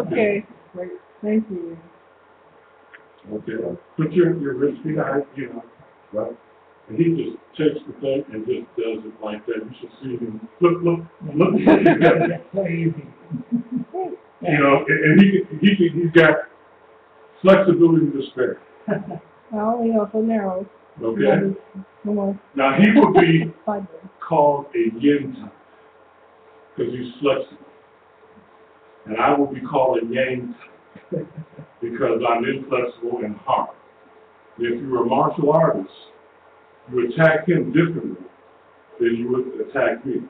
B: Okay, great, thank you.
A: Okay. Put your wrist behind, you know, right? And he just takes the thing and just does it like that. You should see him. Look at that.
C: So easy.
A: You know, and he's got flexibility to spare.
B: Well, you know, so narrow.
A: Okay?
B: No more.
A: Now, he would be
B: Sideways.
A: called a yin type because he's flexible. And I will be called a yang type because I'm inflexible and hard. If you're a martial artist, you attack him differently than you would attack me.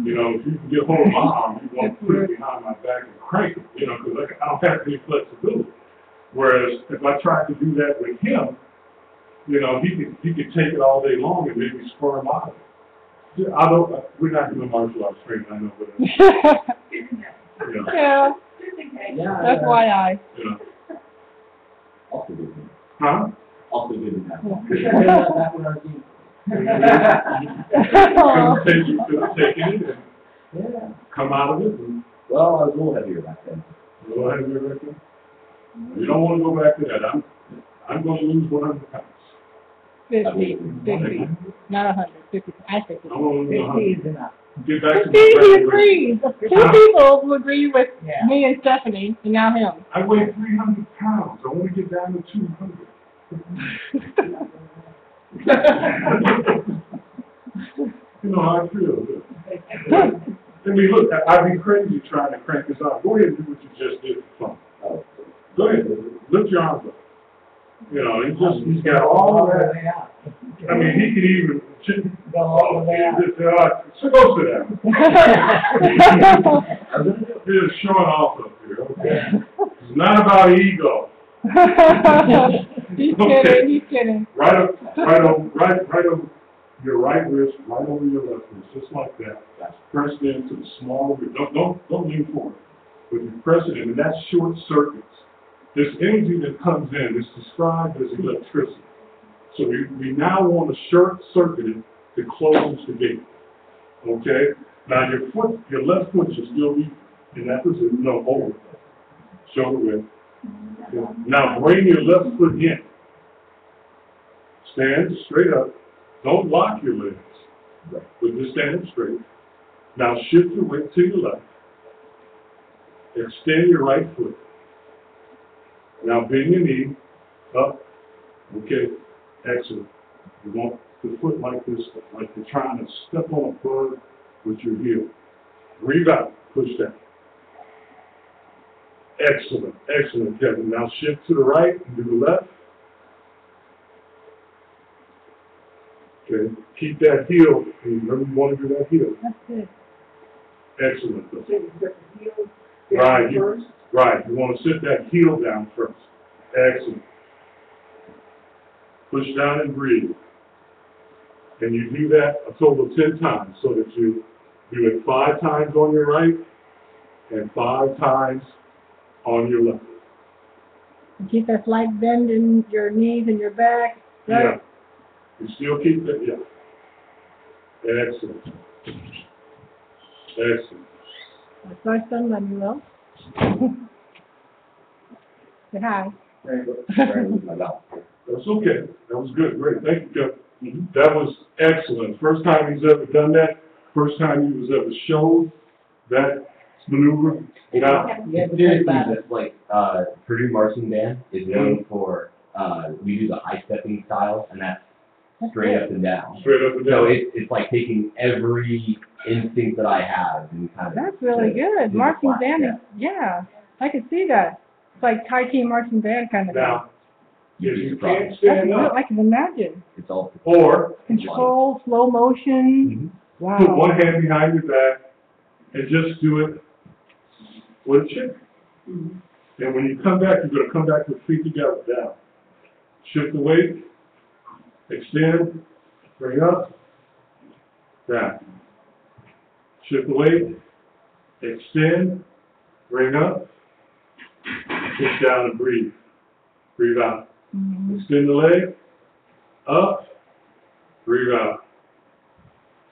A: You know, if you can get hold of my arm, you want to put it behind my back and crank it, you know, because I don't have any flexibility. Whereas if I tried to do that with him, you know, he could take it all day long and maybe spur him out of it. We're not doing martial arts training, I know, but, you know,
B: Yeah, that's why I.
A: you know.
E: Also good enough.
A: Huh?
E: Also good enough.
C: That one our team.
A: Couldn't take it and
C: Yeah.
A: come out of it and
E: Well, I was a little heavier back then.
A: go ahead and record. You don't want to go back to that. I'm going to lose 100 pounds.
B: 50, not 100, 50, I think
A: I'm going to lose
C: 50
A: 100.
C: is enough.
A: Get back to
B: See,
A: my
B: he
A: regular weight.
B: agrees. Two people who agree with
C: Yeah.
B: me and Stephanie, and now him.
A: I weigh 300 pounds. I want to get down to 200. You know how I feel. I mean, look, I'd be crazy trying to crank this out. Go ahead and do what you just did for fun. Go ahead. Lift your arms up. You know, he's got all
C: All the
A: that.
C: way out.
A: I mean, he can even.
C: Go all the way out.
A: So go sit down. You're just showing off up here. Okay. It's not about ego.
B: He's kidding, he's kidding.
A: Right over your right wrist, right over your left wrist, just like that. Press it into the small of it. Don't lean forward. But you press it in, and that's short circuits. This energy that comes in is described as electricity. So we now want to short circuit it to close the gate. Okay? Now your left foot should still be in that position. No, over. Shoulder width. Now bring your left foot in. Stand straight up. Don't lock your legs, but just stand up straight. Now shift your weight to your left. Extend your right foot. Now bend your knee up. Okay, excellent. You want the foot like this, like you're trying to step on a bird with your heel. Breathe out, push down. Excellent, excellent, Kevin. Now shift to the right and do the left. Okay, keep that heel. Remember, you want to do that heel.
B: That's good.
A: Excellent. Right, you want to sit that heel down first. Excellent. Push down and breathe. And you do that a total of 10 times, so that you do it 5 times on your right and 5 times on your left.
B: Keep that slight bend in your knees and your back. Right?
A: Yeah. You still keep that, yeah. Excellent. Excellent.
B: That's my son, let me know. Say hi.
A: That's okay. That was good. Great. Thank you, Kevin. That was excellent. First time he's ever done that. First time he was ever shown that maneuver. Now,
E: Seriously, that's like, Purdue marching band is known for, we do the high stepping style, and that's straight up and down.
A: straight up and
E: So
A: down.
E: it's like taking every instinct that I have and kind of.
B: That's really good.
E: do
B: Marching
E: the
B: band,
E: flat
B: yeah, I could see that. It's like Thai team marching band kind of thing.
A: Now,
E: You'd
A: if
E: be
A: you
E: surprised.
A: can't stand
B: That's
A: up,
B: I can imagine.
E: It's all.
A: or
B: Control, slow motion. Wow.
A: put one hand behind your back and just do it with a chin. And when you come back, you're going to come back with feet together, down. Shift the weight, extend, bring up, down. Shift the weight, extend, bring up, push down and breathe. Breathe out.
B: Mhm.
A: Extend the leg, Up, breathe out.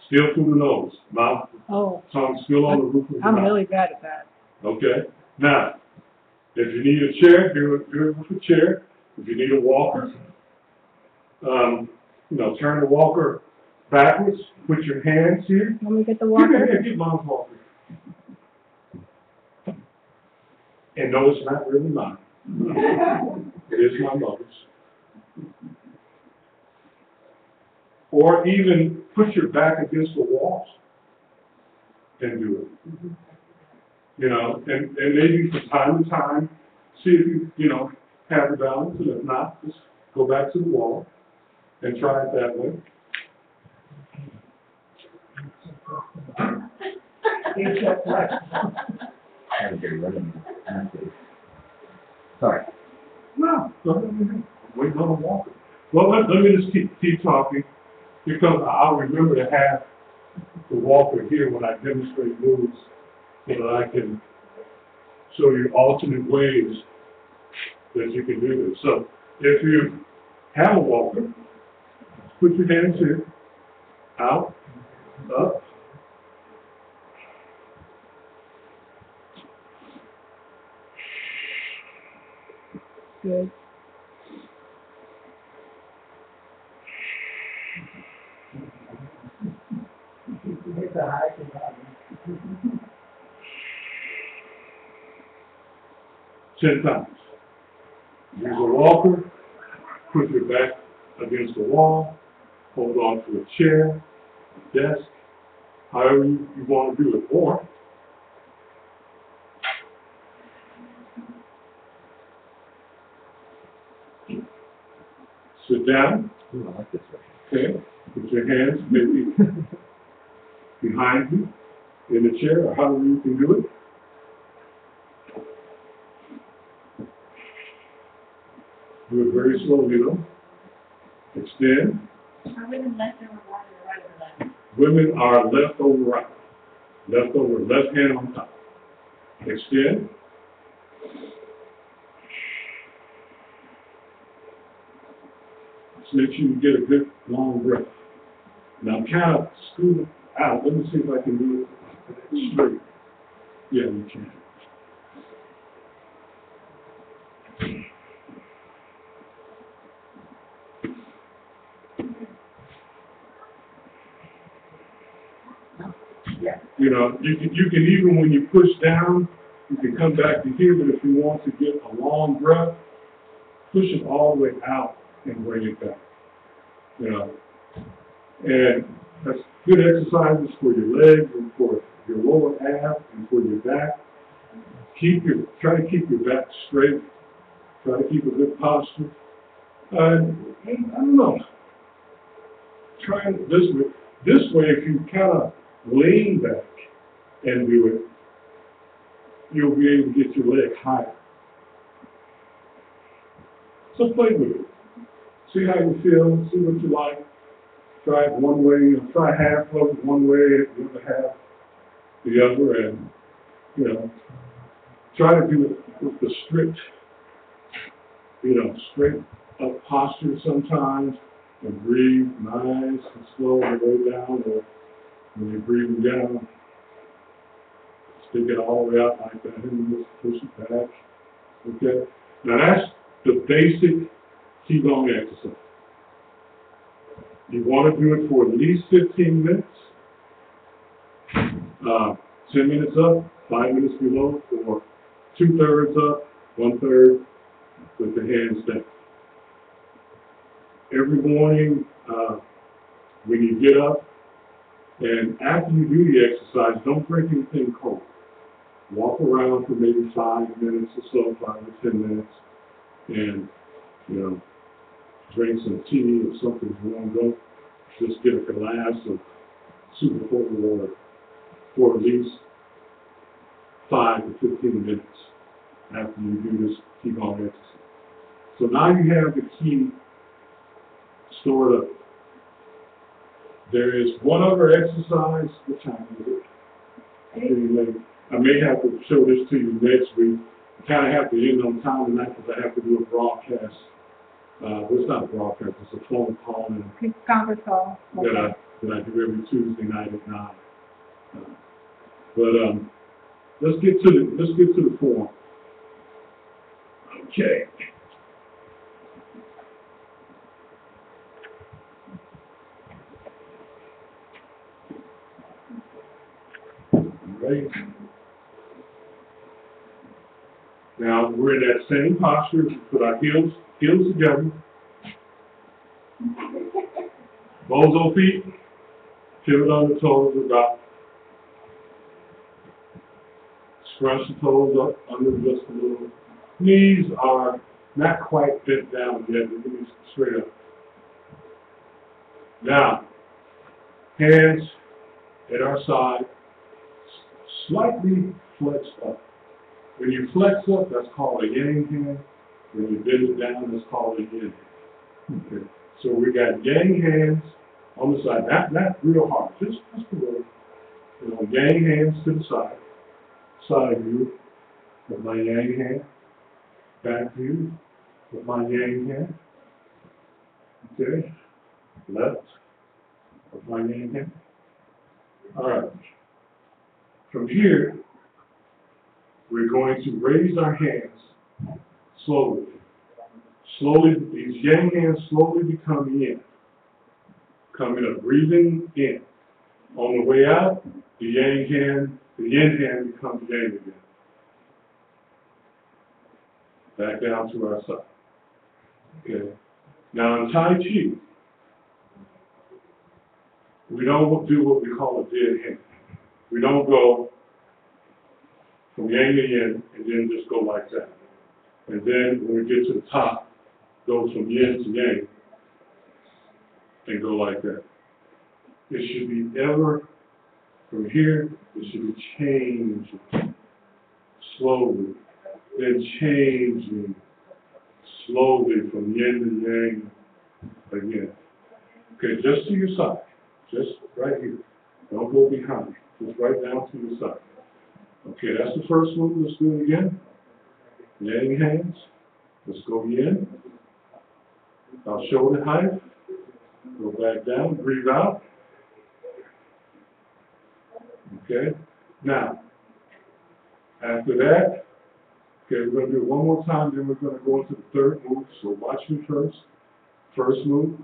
A: Still through the nose, mouth,
B: Oh,
A: tongue still on the roof of the
B: I'm
A: mouth.
B: really bad at that.
A: Okay? Now, if you need a chair, do it with a chair. If you need a walker, turn the walker backwards, put your hands here.
B: Want me to get the
A: Give
B: walker?
A: me here, get Mom's walker. And no, it's not really mine. It is my mother's. Or even put your back against the walls and do it. And maybe from time to time, see if you have the balance, and if not, just go back to the wall and try it that way.
E: Sorry.
A: No, wait on the walker. Well, let me just keep talking, because I'll remember to have the walker here when I demonstrate moves, so that I can show you alternate ways that you can do this. So if you have a walker, put your hands here, out, up.
B: Good.
C: It's a high thing.
A: 10 times. Use a walker, put your back against the wall, hold on to a chair, a desk, however you want to do it. Or sit down,
E: Ooh, I like this one.
A: okay, put your hands maybe behind you in the chair, or however you can do it. Do it very slowly though. Extend.
D: Are women left or right or right or left?
A: Women are left over right. Left over, left hand on top. Extend. Just make sure you get a good long breath. Now kind of scoot it out. Let me see if I can do it straight. Yeah, you can. You can even, when you push down, you can come back to here, but if you want to get a long breath, push it all the way out and bring it back. And that's good exercises for your legs and for your lower abs and for your back. Try to keep your back straight. Try to keep a good posture. And I don't know. Try it this way. This way, if you kind of lean back and do it, you'll be able to get your leg higher. So play with it. See how you feel, see what you like. Try it one way, try half of it one way, the other half the other, and, try to do it with the strict, straight up posture sometimes, and breathe nice and slow on the way down, or when you're breathing down, stick it all the way out like that, and just push it back. Okay? Now that's the basic Qigong exercise. You want to do it for at least 15 minutes. 10 minutes up, 5 minutes below, or 2/3 up, 1/3 with the hands down. Every morning, when you get up, and after you do the exercise, don't drink anything cold. Walk around for maybe 5 minutes or so, 5 or 10 minutes, and, drink some tea or something if you want to go. Just get a glass of super cold water for at least 5 to 15 minutes after you do this Qigong exercise. So now you have the key stored up. There is one other exercise. What time is it? Pretty late. I may have to show this to you next week. I kind of have to end on time tonight because I have to do a broadcast it's not a broadcast, it's a phone call
B: Conference call.
A: that I do every Tuesday night at 9. Let's get to the form. Okay. Right. Now we're in that same posture. We put our heels together. Bozo feet. Pivot on the toes about. Scrunch the toes up under just a little. Knees are not quite bent down yet. They're going to be straight up. Now, hands at our side, slightly flexed up. When you flex up, that's called a yang hand. When you bend it down, that's called a yin hand. Okay. So we got yang hands on the side, not real hard, just a little. Yang hands to the side view with my yang hand, back view with my yang hand. Okay, left with my yang hand. All right. From here, we're going to raise our hands slowly. Slowly, these yang hands slowly become yin. Coming up, breathing in. On the way out, the yin hand becomes yang again. Back down to our side. Okay. Now in Tai Chi, we don't do what we call a dead hand. We don't go from yang to yin and then just go like that. And then when we get to the top, go from yin to yang and go like that. It should be ever, from here, it should be changing slowly, then changing slowly from yin to yang again. Okay, just to your side, just right here. Don't go behind, just right down to your side. Okay, that's the first move. Let's do it again. Yang hands. Let's go yin. Our shoulder height. Go back down. Breathe out. Okay. Now, after that, okay, we're going to do it one more time. Then we're going to go into the third move. So watch me first. First move.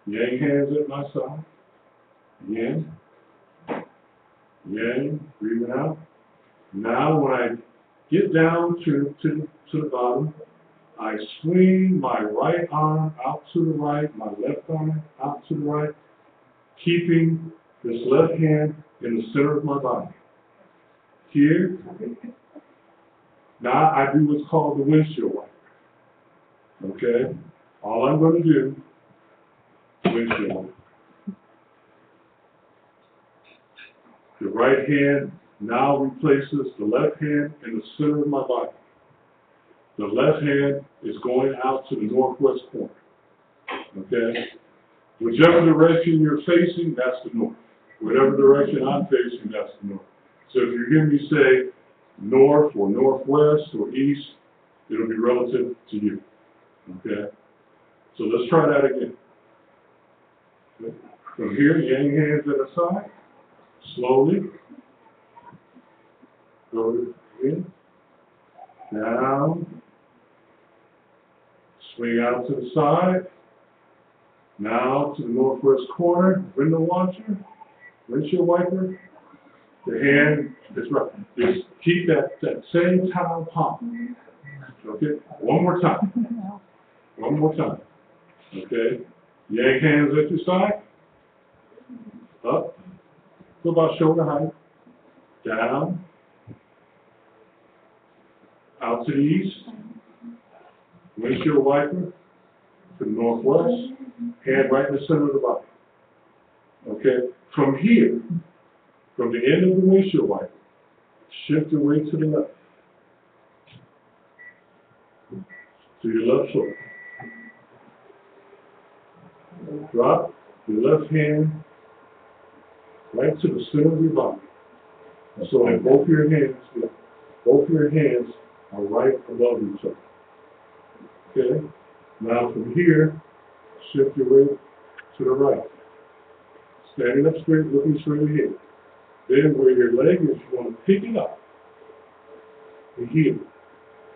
A: Yang hands at my side. Yin. Yang. Breathing out. Now, when I get down to the bottom, I swing my right arm out to the right, my left arm out to the right, keeping this left hand in the center of my body. Here, now I do what's called the windshield wiper. Okay? All I'm going to do, windshield wiper. The right hand now replaces the left hand in the center of my body. The left hand is going out to the northwest corner. Okay? Whichever direction you're facing, that's the north. Whatever direction I'm facing, that's the north. So if you hear me say north or northwest or east, it'll be relative to you. Okay? So let's try that again. Okay. From here, yang hands at the side. Slowly. Go in. Down. Swing out to the side. Now to the northwest corner. Window washer. Windshield wiper. The hand is right. Just keep that same towel palm. Okay? One more time. One more time. Okay? Yang hands at your side. Up. To about shoulder height. Down. Out to the east. Windshield wiper. To the northwest. Hand right in the center of the body. Okay? From here, from the end of the windshield wiper, shift your weight to the left. To your left shoulder. Drop your left hand right to the center of your body. So that both your hands are right above each other. Okay? Now from here, shift your weight to the right. Standing up straight, looking straight ahead. Then where your leg is, you want to pick it up, the heel,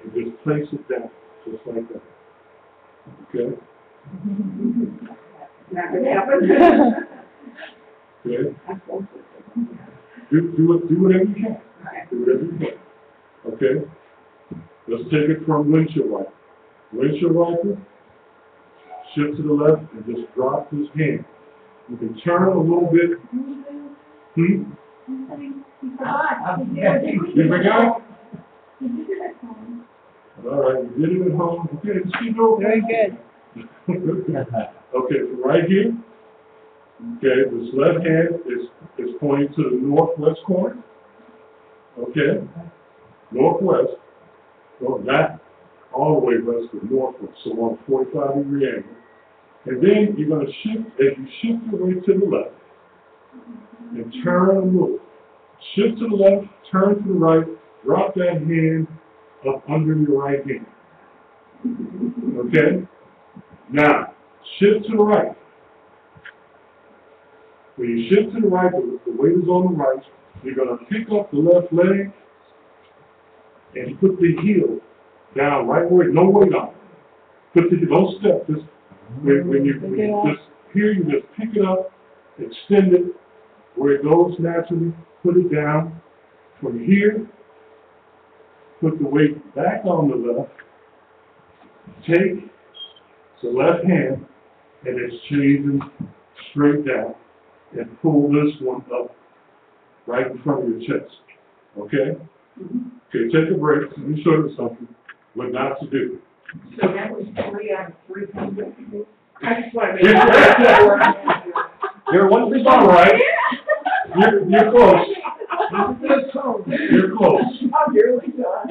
A: and just place it down, just like that. Okay?
C: Not gonna happen.
A: Okay? Do whatever you can. Do whatever you can. Okay? Let's take it from windshield wiper. Windshield wiper, shift to the left, and just drop this hand. You can turn a little bit. You forgot? All right, you did it at home. Okay, just keep going.
B: Very good.
A: Okay, from right here. Okay, this left hand is pointing to the northwest corner. Okay, northwest. Go back all the way west to northwest, so on a 45-degree angle. And then you're going to shift, as you shift your way to the left, and turn and move. Shift to the left, turn to the right, drop that hand up under your right hand. Okay? Now, shift to the right. When you shift to the right, the weight is on the right, you're going to pick up the left leg and put the heel down right where, no weight on it. Don't step, just when you just here, you just pick it up, extend it where it goes naturally, put it down. From here, put the weight back on the left, take the left hand, and it's changing straight down, and pull this one up right in front of your chest. Okay? Okay, take a break. Let me show you something. What not to do.
C: So that was 3 out of 300. I just want to make sure.
E: You're 1%.
A: All right. You're close. You're close.
C: I'm nearly done.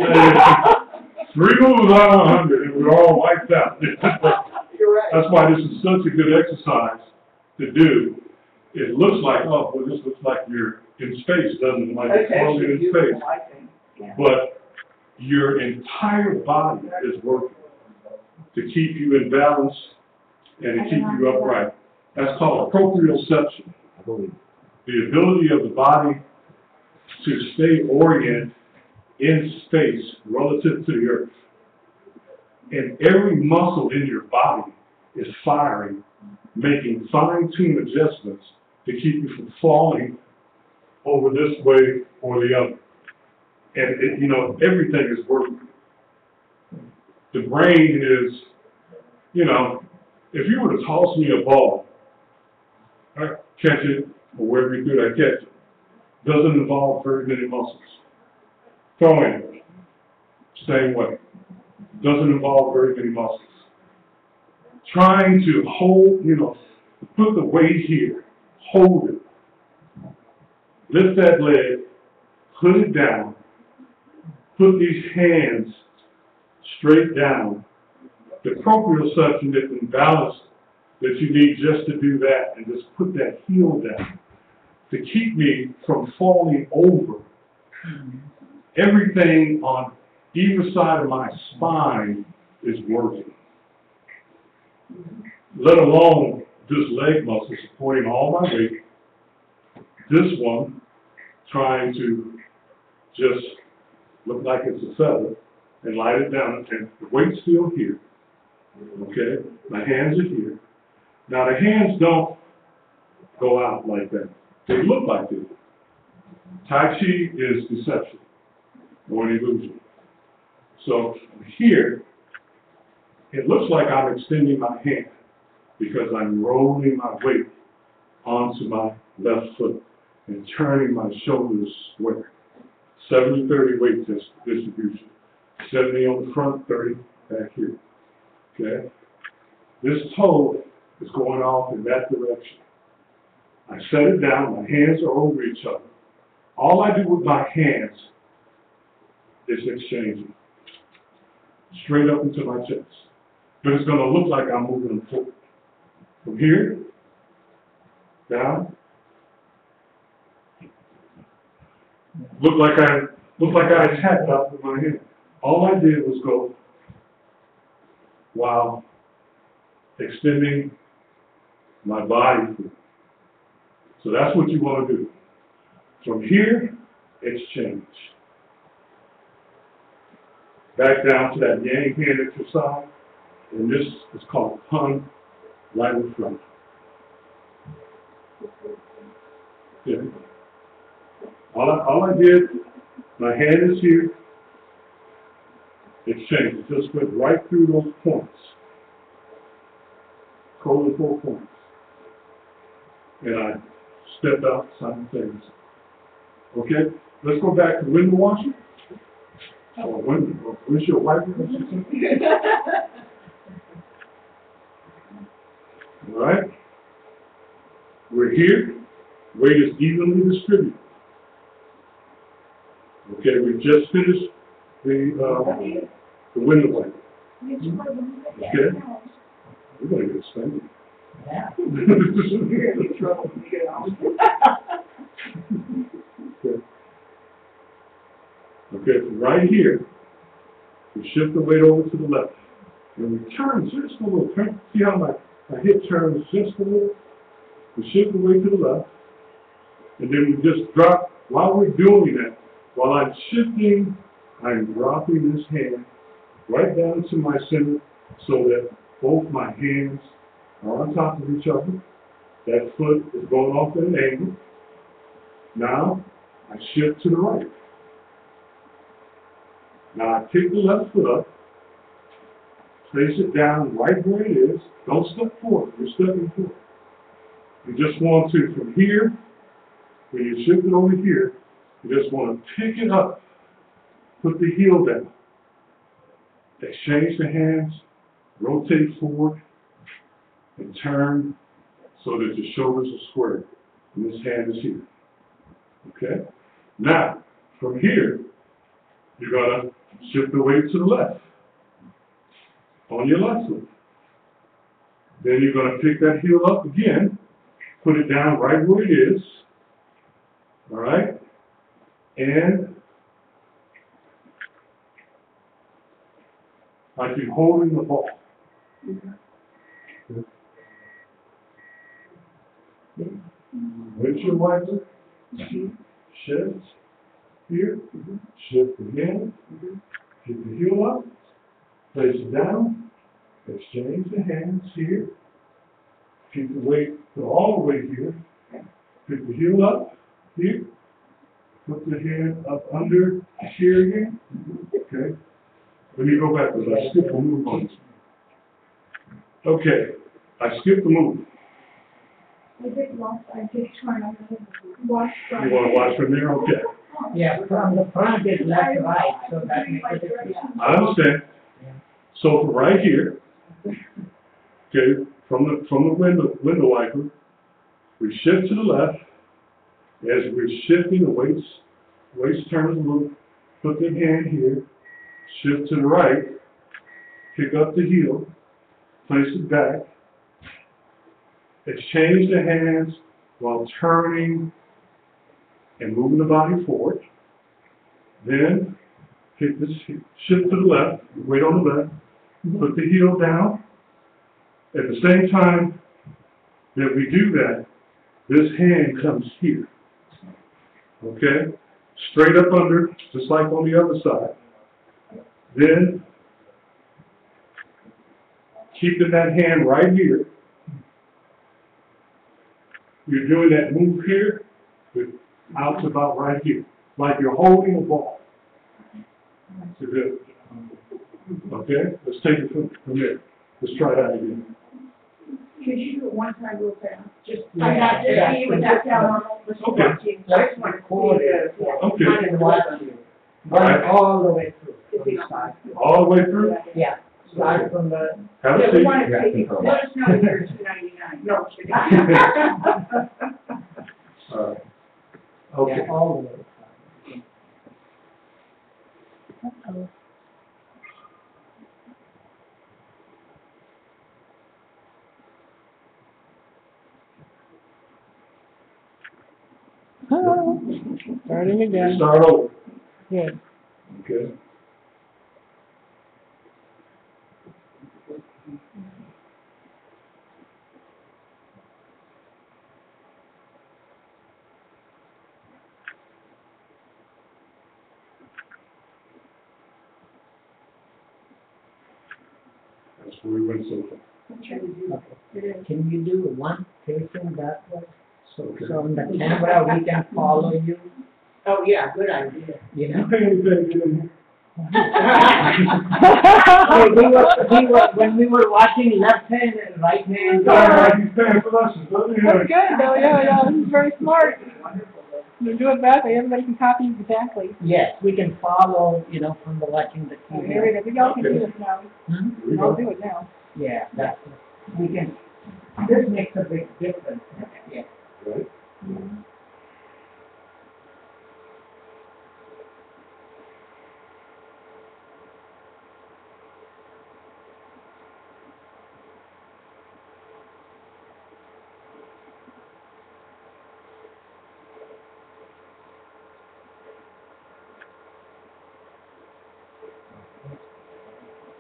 A: 3 moves out of 100, and we're all wiped out.
C: You're right.
A: That's why this is such a good exercise to do. It looks like, oh, well, this looks like you're in space, doesn't it? Like
C: That's
A: you're floating
C: actually
A: in
C: beautiful,
A: space.
C: I think. Yeah.
A: But your entire body is working to keep you in balance and to keep you upright. That's called proprioception.
E: I believe.
A: The ability of the body to stay oriented in space relative to the earth. And every muscle in your body is firing, making fine-tuned adjustments to keep you from falling over this way or the other. And, everything is working. The brain is, if you were to toss me a ball, I catch it, or wherever you do, I catch it. Doesn't involve very many muscles. Throwing it, same way. Doesn't involve very many muscles. Trying to hold, put the weight here, hold it. Lift that leg, put it down, put these hands straight down. The proprioception is in balance that you need just to do that and just put that heel down to keep me from falling over. Everything on either side of my spine is working. Let alone this leg muscle supporting all my weight. This one trying to just look like it's a feather and light it down, and the weight's still here. Okay? My hands are here. Now the hands don't go out like that. They look like this. Tai Chi is deception or an illusion. So here, it looks like I'm extending my hand because I'm rolling my weight onto my left foot and turning my shoulders square. 70-30 weight distribution. 70 on the front, 30 back here. Okay? This toe is going off in that direction. I set it down, my hands are over each other. All I do with my hands is exchanging. Straight up into my chest. But it's going to look like I'm moving them forward. From here, down. Look like I attacked out with my hand. All I did was go, while extending my body. So that's what you want to do. From here, exchange. Back down to that yang hand at your side, and this is called pun, right in front. Okay. All I did, my hand is here, exchange. It just went right through those points. Colon 4 points. And I stepped out simultaneously. Okay? Let's go back to window washing. Oh, windshield wiper. All right? We're here. Weight is evenly distributed. Okay, we just finished the window wiper. Okay? We're going to get spanking.
C: Yeah. You're in trouble when you get out.
A: Okay. Okay, from right here, we shift the weight over to the left. And we turn just a little. See how my hip turns just a little? We shift the weight to the left. And then we just drop, while we're doing that, while I'm shifting, I'm dropping this hand right down to my center so that both my hands are on top of each other. That foot is going off at an angle. Now, I shift to the right. Now, I pick the left foot up, place it down right where it is. Don't step forward. You're stepping forward. You just want to, from here, when you shift it over here, you just want to pick it up, put the heel down, exchange the hands, rotate forward, and turn so that your shoulders are square. And this hand is here. Okay? Now, from here, you're going to shift the weight to the left on your left foot. Then you're going to pick that heel up again, put it down right where it is. All right? And like you're holding the ball. Windshield wiper, shift here, shift again, get the heel up, place it down, exchange the hands here, keep the weight all the way here, pick the heel up here, put the hand up under here again, okay? Let me go back because I skipped a move on this. Okay, I skipped the move.
D: I did try to watch from.
A: You want to watch from there? Okay.
C: Yeah, from the front is left to right, so that makes a difference.
A: I understand. So from right here, okay, from the window wiper, we shift to the left. As we're shifting, the waist turns a little. Put the hand here. Shift to the right. Pick up the heel. Place it back. Exchange the hands while turning and moving the body forward. Then pick this, shift to the left, weight on the left, put the heel down. At the same time that we do that, this hand comes here. Okay? Straight up under, just like on the other side. Then, keeping that hand right here, you're doing that move here, with out to about right here, like you're holding a ball. Okay? Let's take it from there. Let's try that again.
C: Could you do it one time real fast? Just,
D: Yeah.
C: I'm not just see what that sound normal.
A: Okay.
C: I just want to see it.
A: Okay.
C: I didn't watch you. Run all the way through.
A: All the way through?
C: Yeah. Start from the.
A: Have a
C: Yeah, we
A: seat.
C: want to
E: Yeah,
C: take it.
E: control.
C: Let us know you're $2.99. No, I'm kidding.
A: All right. Okay.
C: Yeah, all the way.
B: Starting again.
A: Start over.
B: Yes.
A: Okay. That's where we went so far.
F: Okay. Can you do one facing that way? So,
A: Okay.
F: so on the camera we can follow you,
C: Oh, yeah, good idea.
F: you know? When we were watching left hand and right hand.
A: He's paying for lessons, doesn't he?
B: That's good, though, yeah, this is very smart. You do it that way, everybody can copy exactly.
F: Yes, we can follow, you know, from the watching the
B: Oh,
F: TV.
B: here we go, we all can do this now.
F: Hmm?
B: We all do it now.
F: Yeah, that's, we can, this makes a big difference, yeah.
A: Right.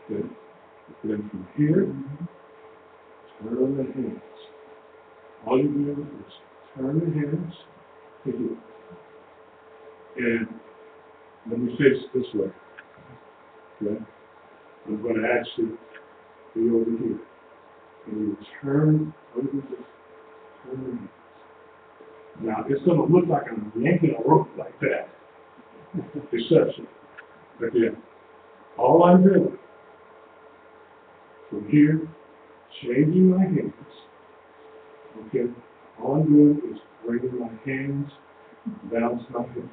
A: Good. Then from here, turn the hands. All you do is turn the hands to here. And let me face it this way. Okay? I'm going to actually be over here. And you turn, what do you just turn the hands? Now, it's going to look like I'm yanking a rope like that. Deception. Again, all I'm doing from here, changing my hands. Okay? All I'm doing is bringing my hands down to my head.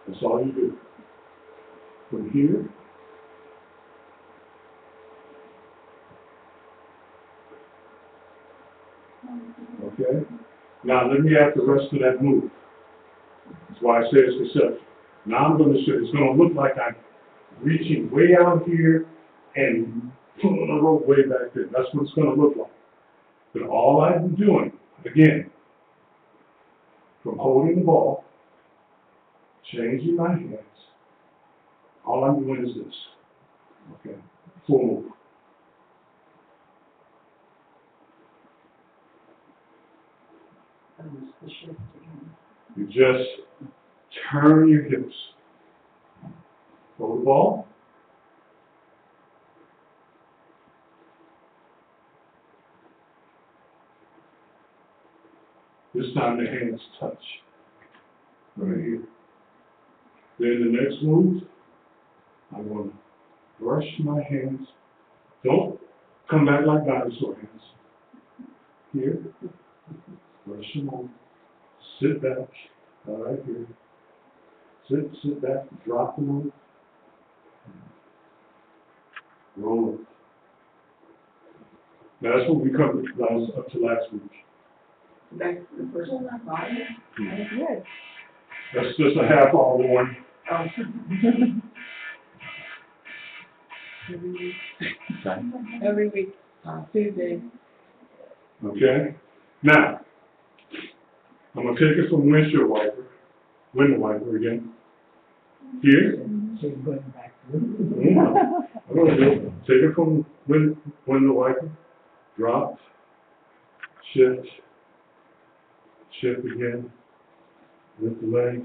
A: That's all you do. From here, okay? Now let me add the rest of that move. That's why I say it's deception. Now I'm going to show, it's going to look like I'm reaching way out here and pulling the rope way back there. That's what it's going to look like. But all I'm doing, again, from holding the ball, changing my hands, all I'm doing is this. Okay? Full move. You just turn your hips. Hold the ball. This time the hands touch. Right here. Then the next move, I'm going to brush my hands. Don't come back like dinosaur hands. Here. Brush them on. Sit back. Right here. Sit back. Drop them on. Roll up. Now that's what we covered up to last week.
C: That's the first one.
B: That's good.
A: That's just a half hour one.
C: Oh.
B: Every week, Tuesday.
A: Okay? Now, I'm going to take it from window wiper again. Here.
F: So you're going back to
A: I'm going to do it. Take it from window wiper. Drop. Shift. Shift again. Lift the leg.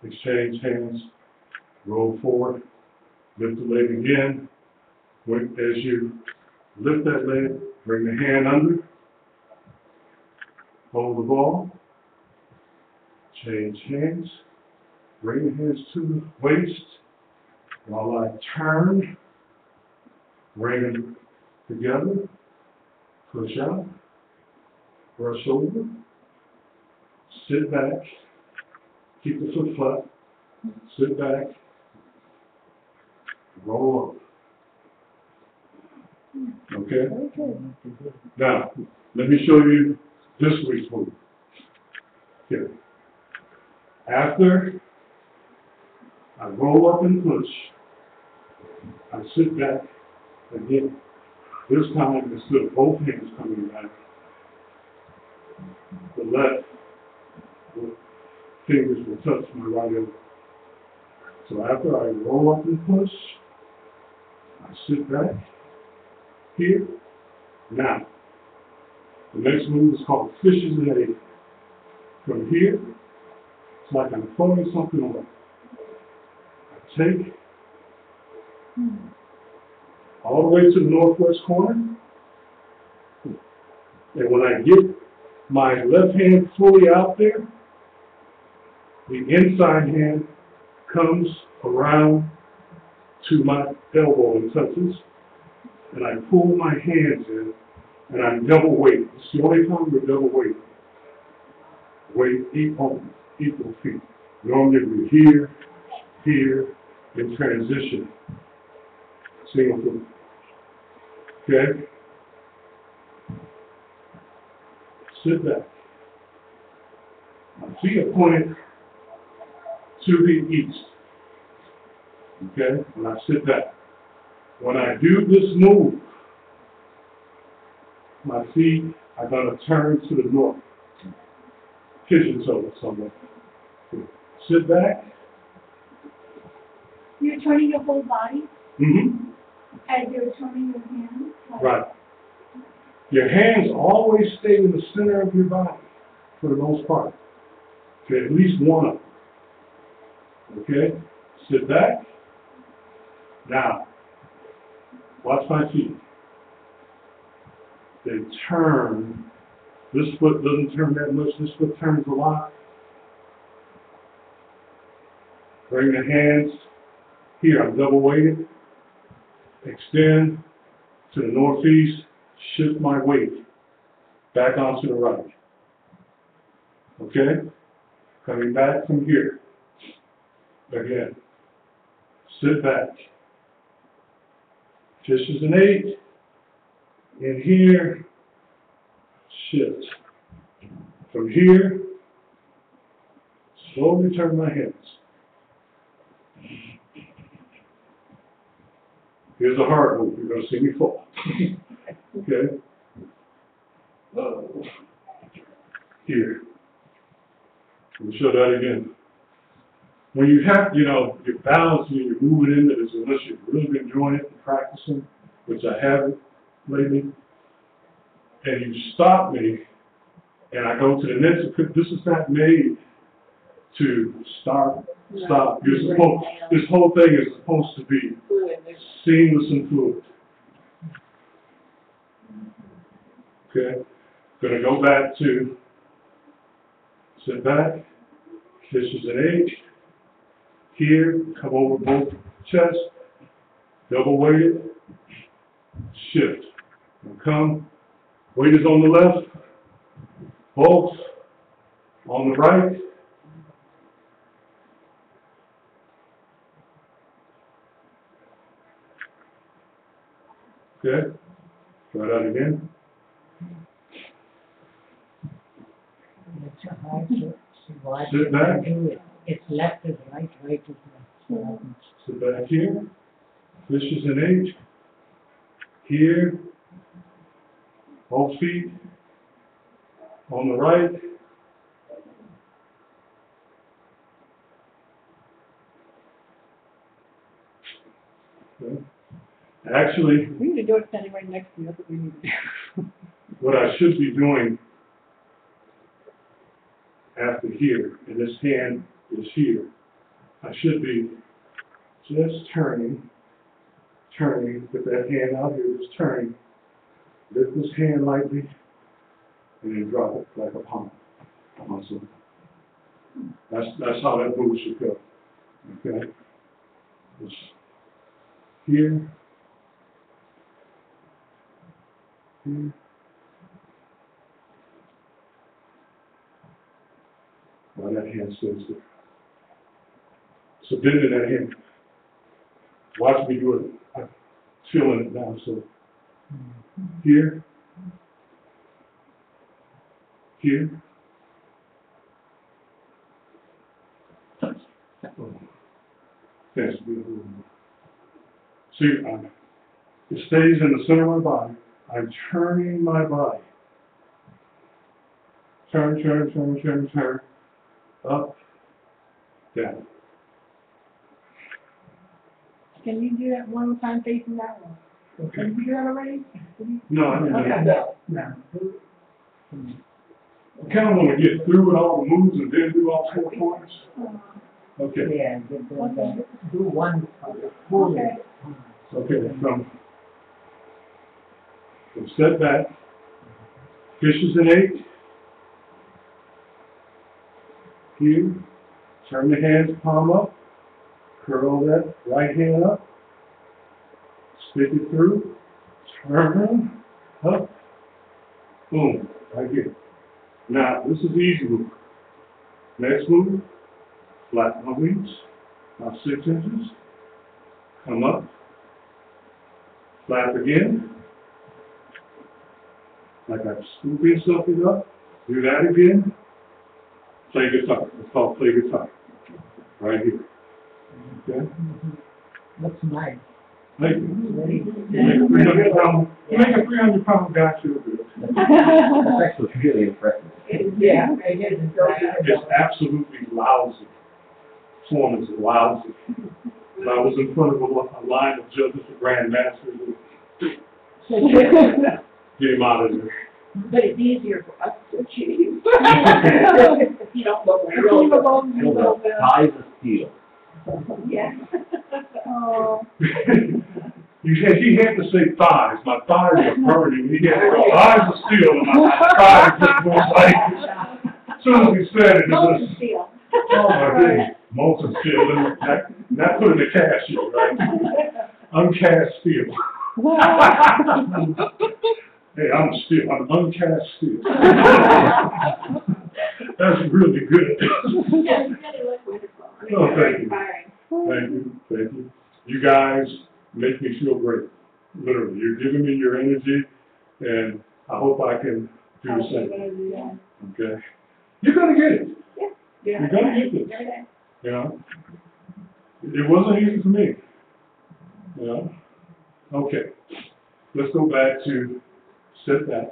A: Exchange hands. Roll forward. Lift the leg again. As you lift that leg, bring the hand under. Hold the ball. Change hands. Bring the hands to the waist. While I turn, bring them together. Push out. Brush over. Sit back. Keep the foot flat. Sit back. Roll up. Okay? Now, let me show you this week's move. Okay. After I roll up and push, I sit back again. This time, instead of both hands coming back, the left fingers will touch my right elbow. So after I roll up and push, I sit back here. Now, the next move is called fish's head. From here, it's like I'm throwing something away. I take
G: all the way to the northwest corner. And when I get my left hand fully out there, the inside hand comes around to my elbow and touches, and I pull my hands in, and I'm double weighted. It's the only time we're double weighted. Weight equal feet. Normally we're here, here, in transition. Single foot. Okay? Sit back. My feet are pointed to the east. Okay? And I sit back. When I do this move, my feet are going to turn to the north. Pigeon toe somewhere. Sit back.
D: You're turning your whole body
G: Mm-hmm.
D: as you're turning your hands? Like,
G: Right. Your hands always stay in the center of your body for the most part. Okay, at least one of them. Okay? Sit back. Now, watch my feet. They turn. This foot doesn't turn that much. This foot turns a lot. Bring the hands here. I'm double weighted. Extend to the northeast. Shift my weight back onto the right. Okay? Coming back from here. Again. Sit back. Fish is an 8. In here. Shift. From here. Slowly turn my hands. Here's a hard move. You're going to see me fall. Okay? Here. Let me show that again. When you have, you're balancing, you're moving into this, unless you've really been doing it and practicing, which I haven't lately, and you stop me, and I go to the next, this is not made to stop. You're supposed, this whole thing is supposed to be seamless and fluid. Okay? Gonna go back to sit back, fish is an 8. Here, come over both chests, double weighted, shift. And come, weight is on the left, both on the right. Okay, try that again.
F: It's hard to see why
G: Sit back.
F: do it. It's left is right, right is left.
G: Sit back here. Fish is an 8. Here. Both feet. On the right. Okay. Actually,
B: We need to do it standing right next to you. That's what we need to do.
G: what I should be doing after here, and this hand is here, I should be just turning, with that hand out here, just turning, lift this hand lightly, and then drop it like a palm. Awesome. That's how that move should go. Okay? Just here. Here. While that hand stays there. So bend in that hand. Watch me do it. I'm feeling it now. So here. Here. Yes, beautiful. See, it stays in the center of my body. I'm turning my body. Turn. Up, down.
B: Can you do that one more time facing that one?
G: Okay.
B: Can you do that already?
G: No, I didn't.
F: No.
G: I kind of want to get through with all the moves and then do all 4 corners. Okay.
F: Yeah, do one full.
B: Okay.
G: Okay. From From step back, fishes in 8. Here, turn the hands palm up, curl that right hand up, stick it through, turn, up, boom, right here. Now, this is the easy move. Next move, flatten my wings, about 6 inches, come up, flap again, like I'm scooping something up, do that again, play guitar. It's called play guitar. Right here. Okay?
F: Looks nice.
G: Make a 300-pound guy feel good.
E: That's actually really impressive.
F: Yeah, it is.
G: It's absolutely lousy. Form is lousy. When I was in front of a line of judges and grandmasters, get him out of there.
C: But it's easier for us to achieve. If you don't look real good.
E: Ties of steel.
C: Yeah.
B: Oh.
G: He had to say thighs. My thighs are burning. He had to say thighs of steel, and my thighs just went like, as soon as he said it, it was,
C: Steel.
G: oh my goodness, molten steel. Not put in the cashier, right? Uncast steel. Hey, I'm uncast steel. That's really good.
C: Yeah, you really look wonderful.
G: Oh, thank you.
C: Inspiring.
G: Thank you, thank you. You guys make me feel great, literally. You're giving me your energy, and I hope I can do the same. Okay? You're gonna get it.
C: Yeah.
G: You're gonna get this.
C: Every day.
G: You know? It wasn't easy for me. You know? Okay. Let's go back to sit back.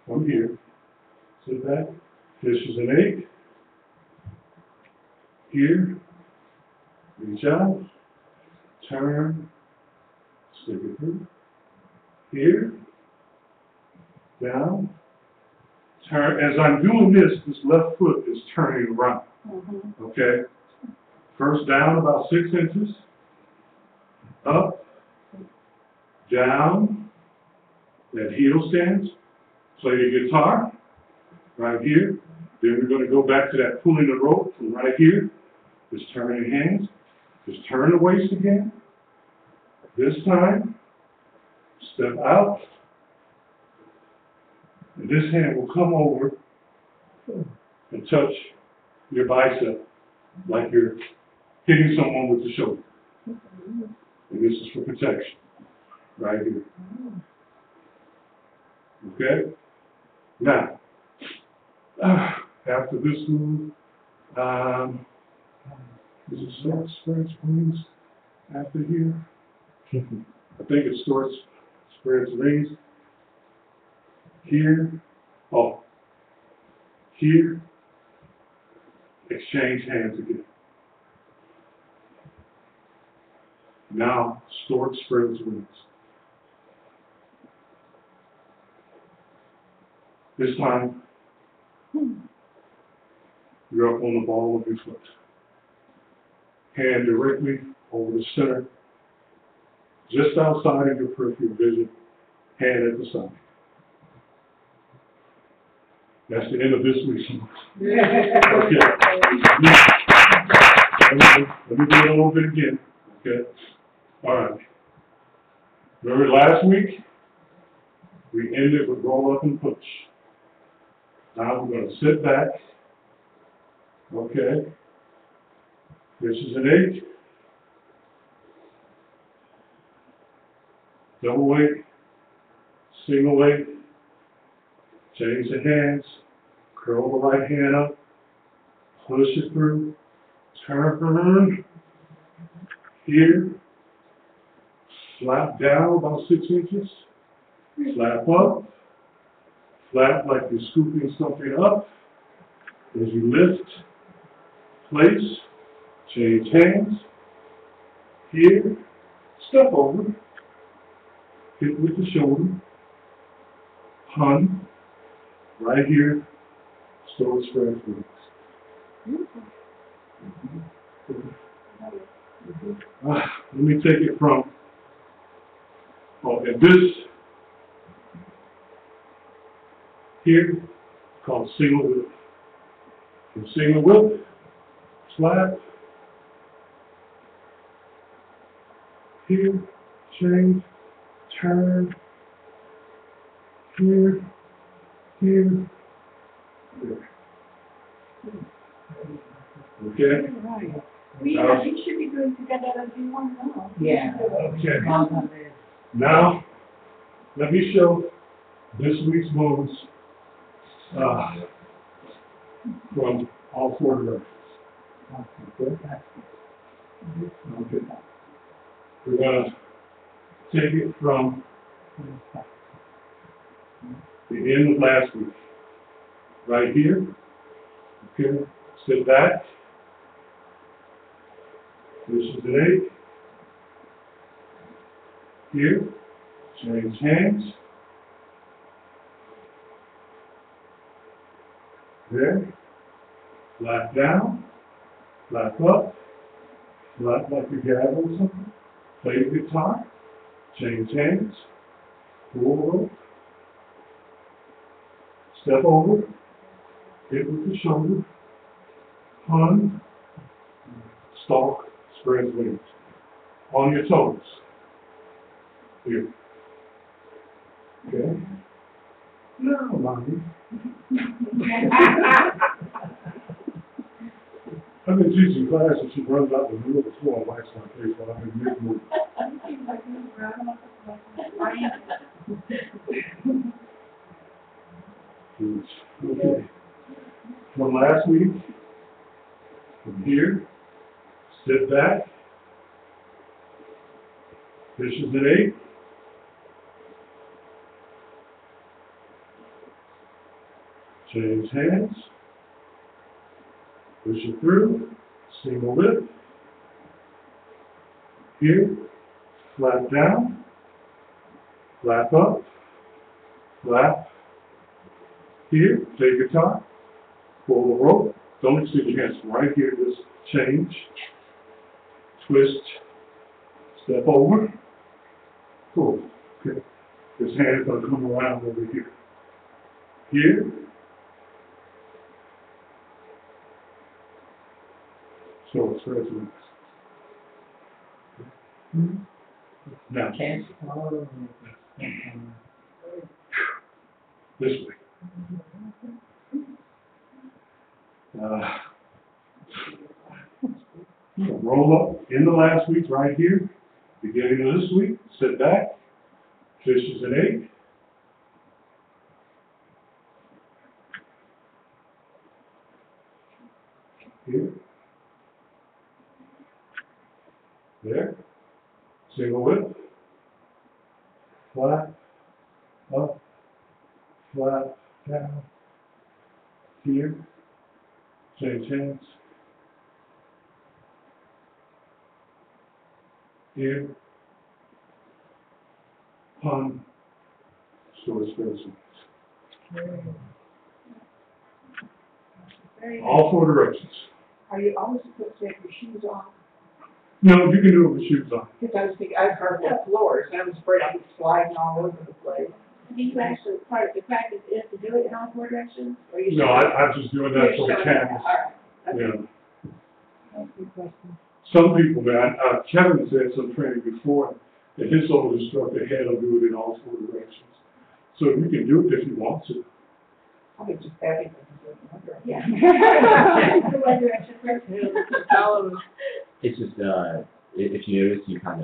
G: From here. Sit back. Fishes in 8. Here. Reach out. Turn. Stick it through. Here. Down. Turn. As I'm doing this left foot is turning around. Okay? First down about 6 inches. Up. Down. That heel stands. Play the guitar. Right here. Then we're going to go back to that pulling the rope from right here. Just turn your hands. Just turn the waist again. This time, step out. And this hand will come over and touch your bicep like you're hitting someone with the shoulder. And this is for protection. Right here. Okay? Now, after this move, is it start spreads wings after here? I think it starts spreads wings. Here. Oh. Here. Exchange hands again. Now, stork spreads wings. This time, you're up on the ball of your foot. Hand directly over the center, just outside of your peripheral vision, hand at the side. That's the end of this week's move. Okay. Let me do it a little bit again. Okay. All right. Remember last week? We ended with roll up and push. Now we're going to sit back. Okay. This is an 8. Double weight. Single weight. Change the hands. Curl the right hand up. Push it through. Turn. Here. Flap down about 6 inches. Flap up. Flap like you're scooping something up. As you lift, place, change hands. Here, step over. Hit with the shoulder. Hun. Right here. Slow spread wings. Let me take it from, and this Here, called single width. From single width, flat. Here, change, turn. Here, here, there. Okay?
F: Right.
C: We should be doing together as you want now.
F: Yeah.
G: Okay. Now, let me show this week's moves from all four directions. Okay? Okay. We're going to take it from the end of last week. Right here. Okay. Sit back. This is an 8. Here. Change hands. There. Flat down. Flat up. Flat like a gavel or something. Play the guitar. Change hands. Pull rope. Step over. Hit with the shoulder. Pun. Stalk. Spread wings. On your toes. Here. Okay. Now, mommy. I've been teaching class and she runs out in the middle of the floor and wipes my face while I'm in mid-move. Okay. From last week, from here, sit back. This is an 8. Change hands. Push it through. Single lip. Here. Flat down. Flap up. Flap. Here. Play guitar. Pull the rope. Don't extend your hands. Right here. Just change. Twist. Step over. Cool. Okay. This hand is going to come around over here. Here. So it's right to now, this way. Roll up in the last week right here. Beginning of this week, sit back. Fish is an 8. Here. There. Single whip. Flat. Up. Flat. Down. Here. Change hands. Here. Pun. Store space. All four directions.
C: Are you always supposed to have your shoes on?
G: No, you can do it with shoes on.
C: Because I was thinking, I've heard that floors, and I was afraid I was sliding all over the place.
D: You actually, part of the practice is to do it in all four directions?
C: Or you
G: No, I'm just doing that for the cameras.
C: All right. Okay.
G: Yeah.
C: That's a good question.
G: Some people, man, Kevin said some training before, that his old instructor had him do it in all four directions. So you can do it if you want to.
C: I think just having it.
D: Yeah. The one direction first.
E: It's just, if you notice, you kind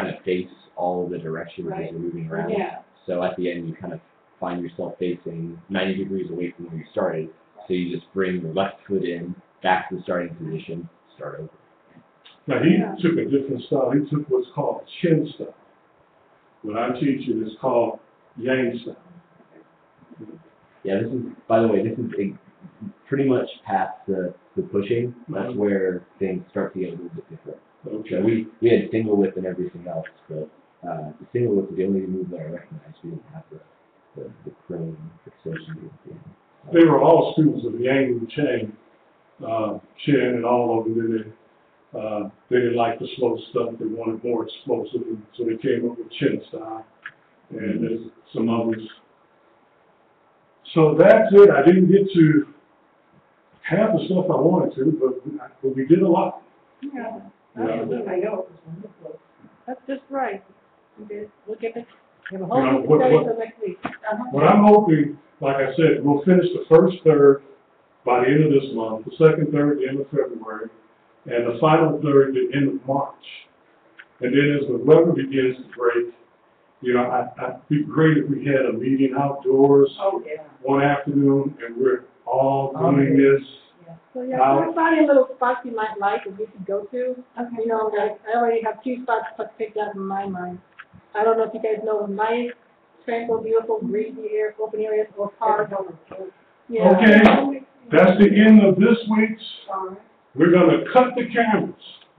E: of face all of the directions as you're moving around.
C: Yeah.
E: So at the end, you kind of find yourself facing 90 degrees away from where you started. So you just bring your left foot in, back to the starting position, start over.
G: Now, he took a different style. He took what's called chin style. What I'm teaching is called yang style.
E: Yeah, this is, by the way, this is pretty much past the pushing. That's where things start to get a little bit different.
G: Okay.
E: So we had single whip and everything else, but the single whip is the only move that I recognized. We didn't have the crane extension.
G: They were all students of Yang Wu Chang, Chen and all of them. They didn't like the slow stuff. They wanted more explosive, and so they came up with chin style. And there's some others. So that's it. I didn't get to have the stuff I wanted to, but we did a lot.
B: Yeah,
G: Yeah.
C: I know, it was wonderful.
B: that's just right. We'll get it, we have a
G: You
B: whole
G: know,
B: week
G: what-
B: to study
G: what-
B: till next week.
G: What I'm hoping, like I said, we'll finish the first third by the end of this month, the second third, the end of February, and the final third, the end of March. And then as the weather begins to break, you know, it'd be great if we had a meeting outdoors
C: Oh, yeah.
G: one afternoon, and we're all doing this.
B: So, yeah, I'll find a little spots you might like and we could go to. You know, like, I already have 2 spots picked out in my mind. I don't know if you guys know nice, tranquil, beautiful, breezy air, open areas or parks. Yeah.
G: Okay, that's the end of this week's. We're gonna cut the cameras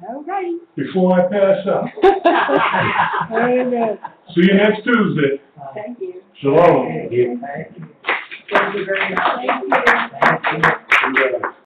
B: All right.
G: before I pass out.
B: Very good.
G: See you next Tuesday.
C: Thank you.
G: Shalom.
F: Thank you.
C: Thank you very much.
B: Thank you.
F: Thank you.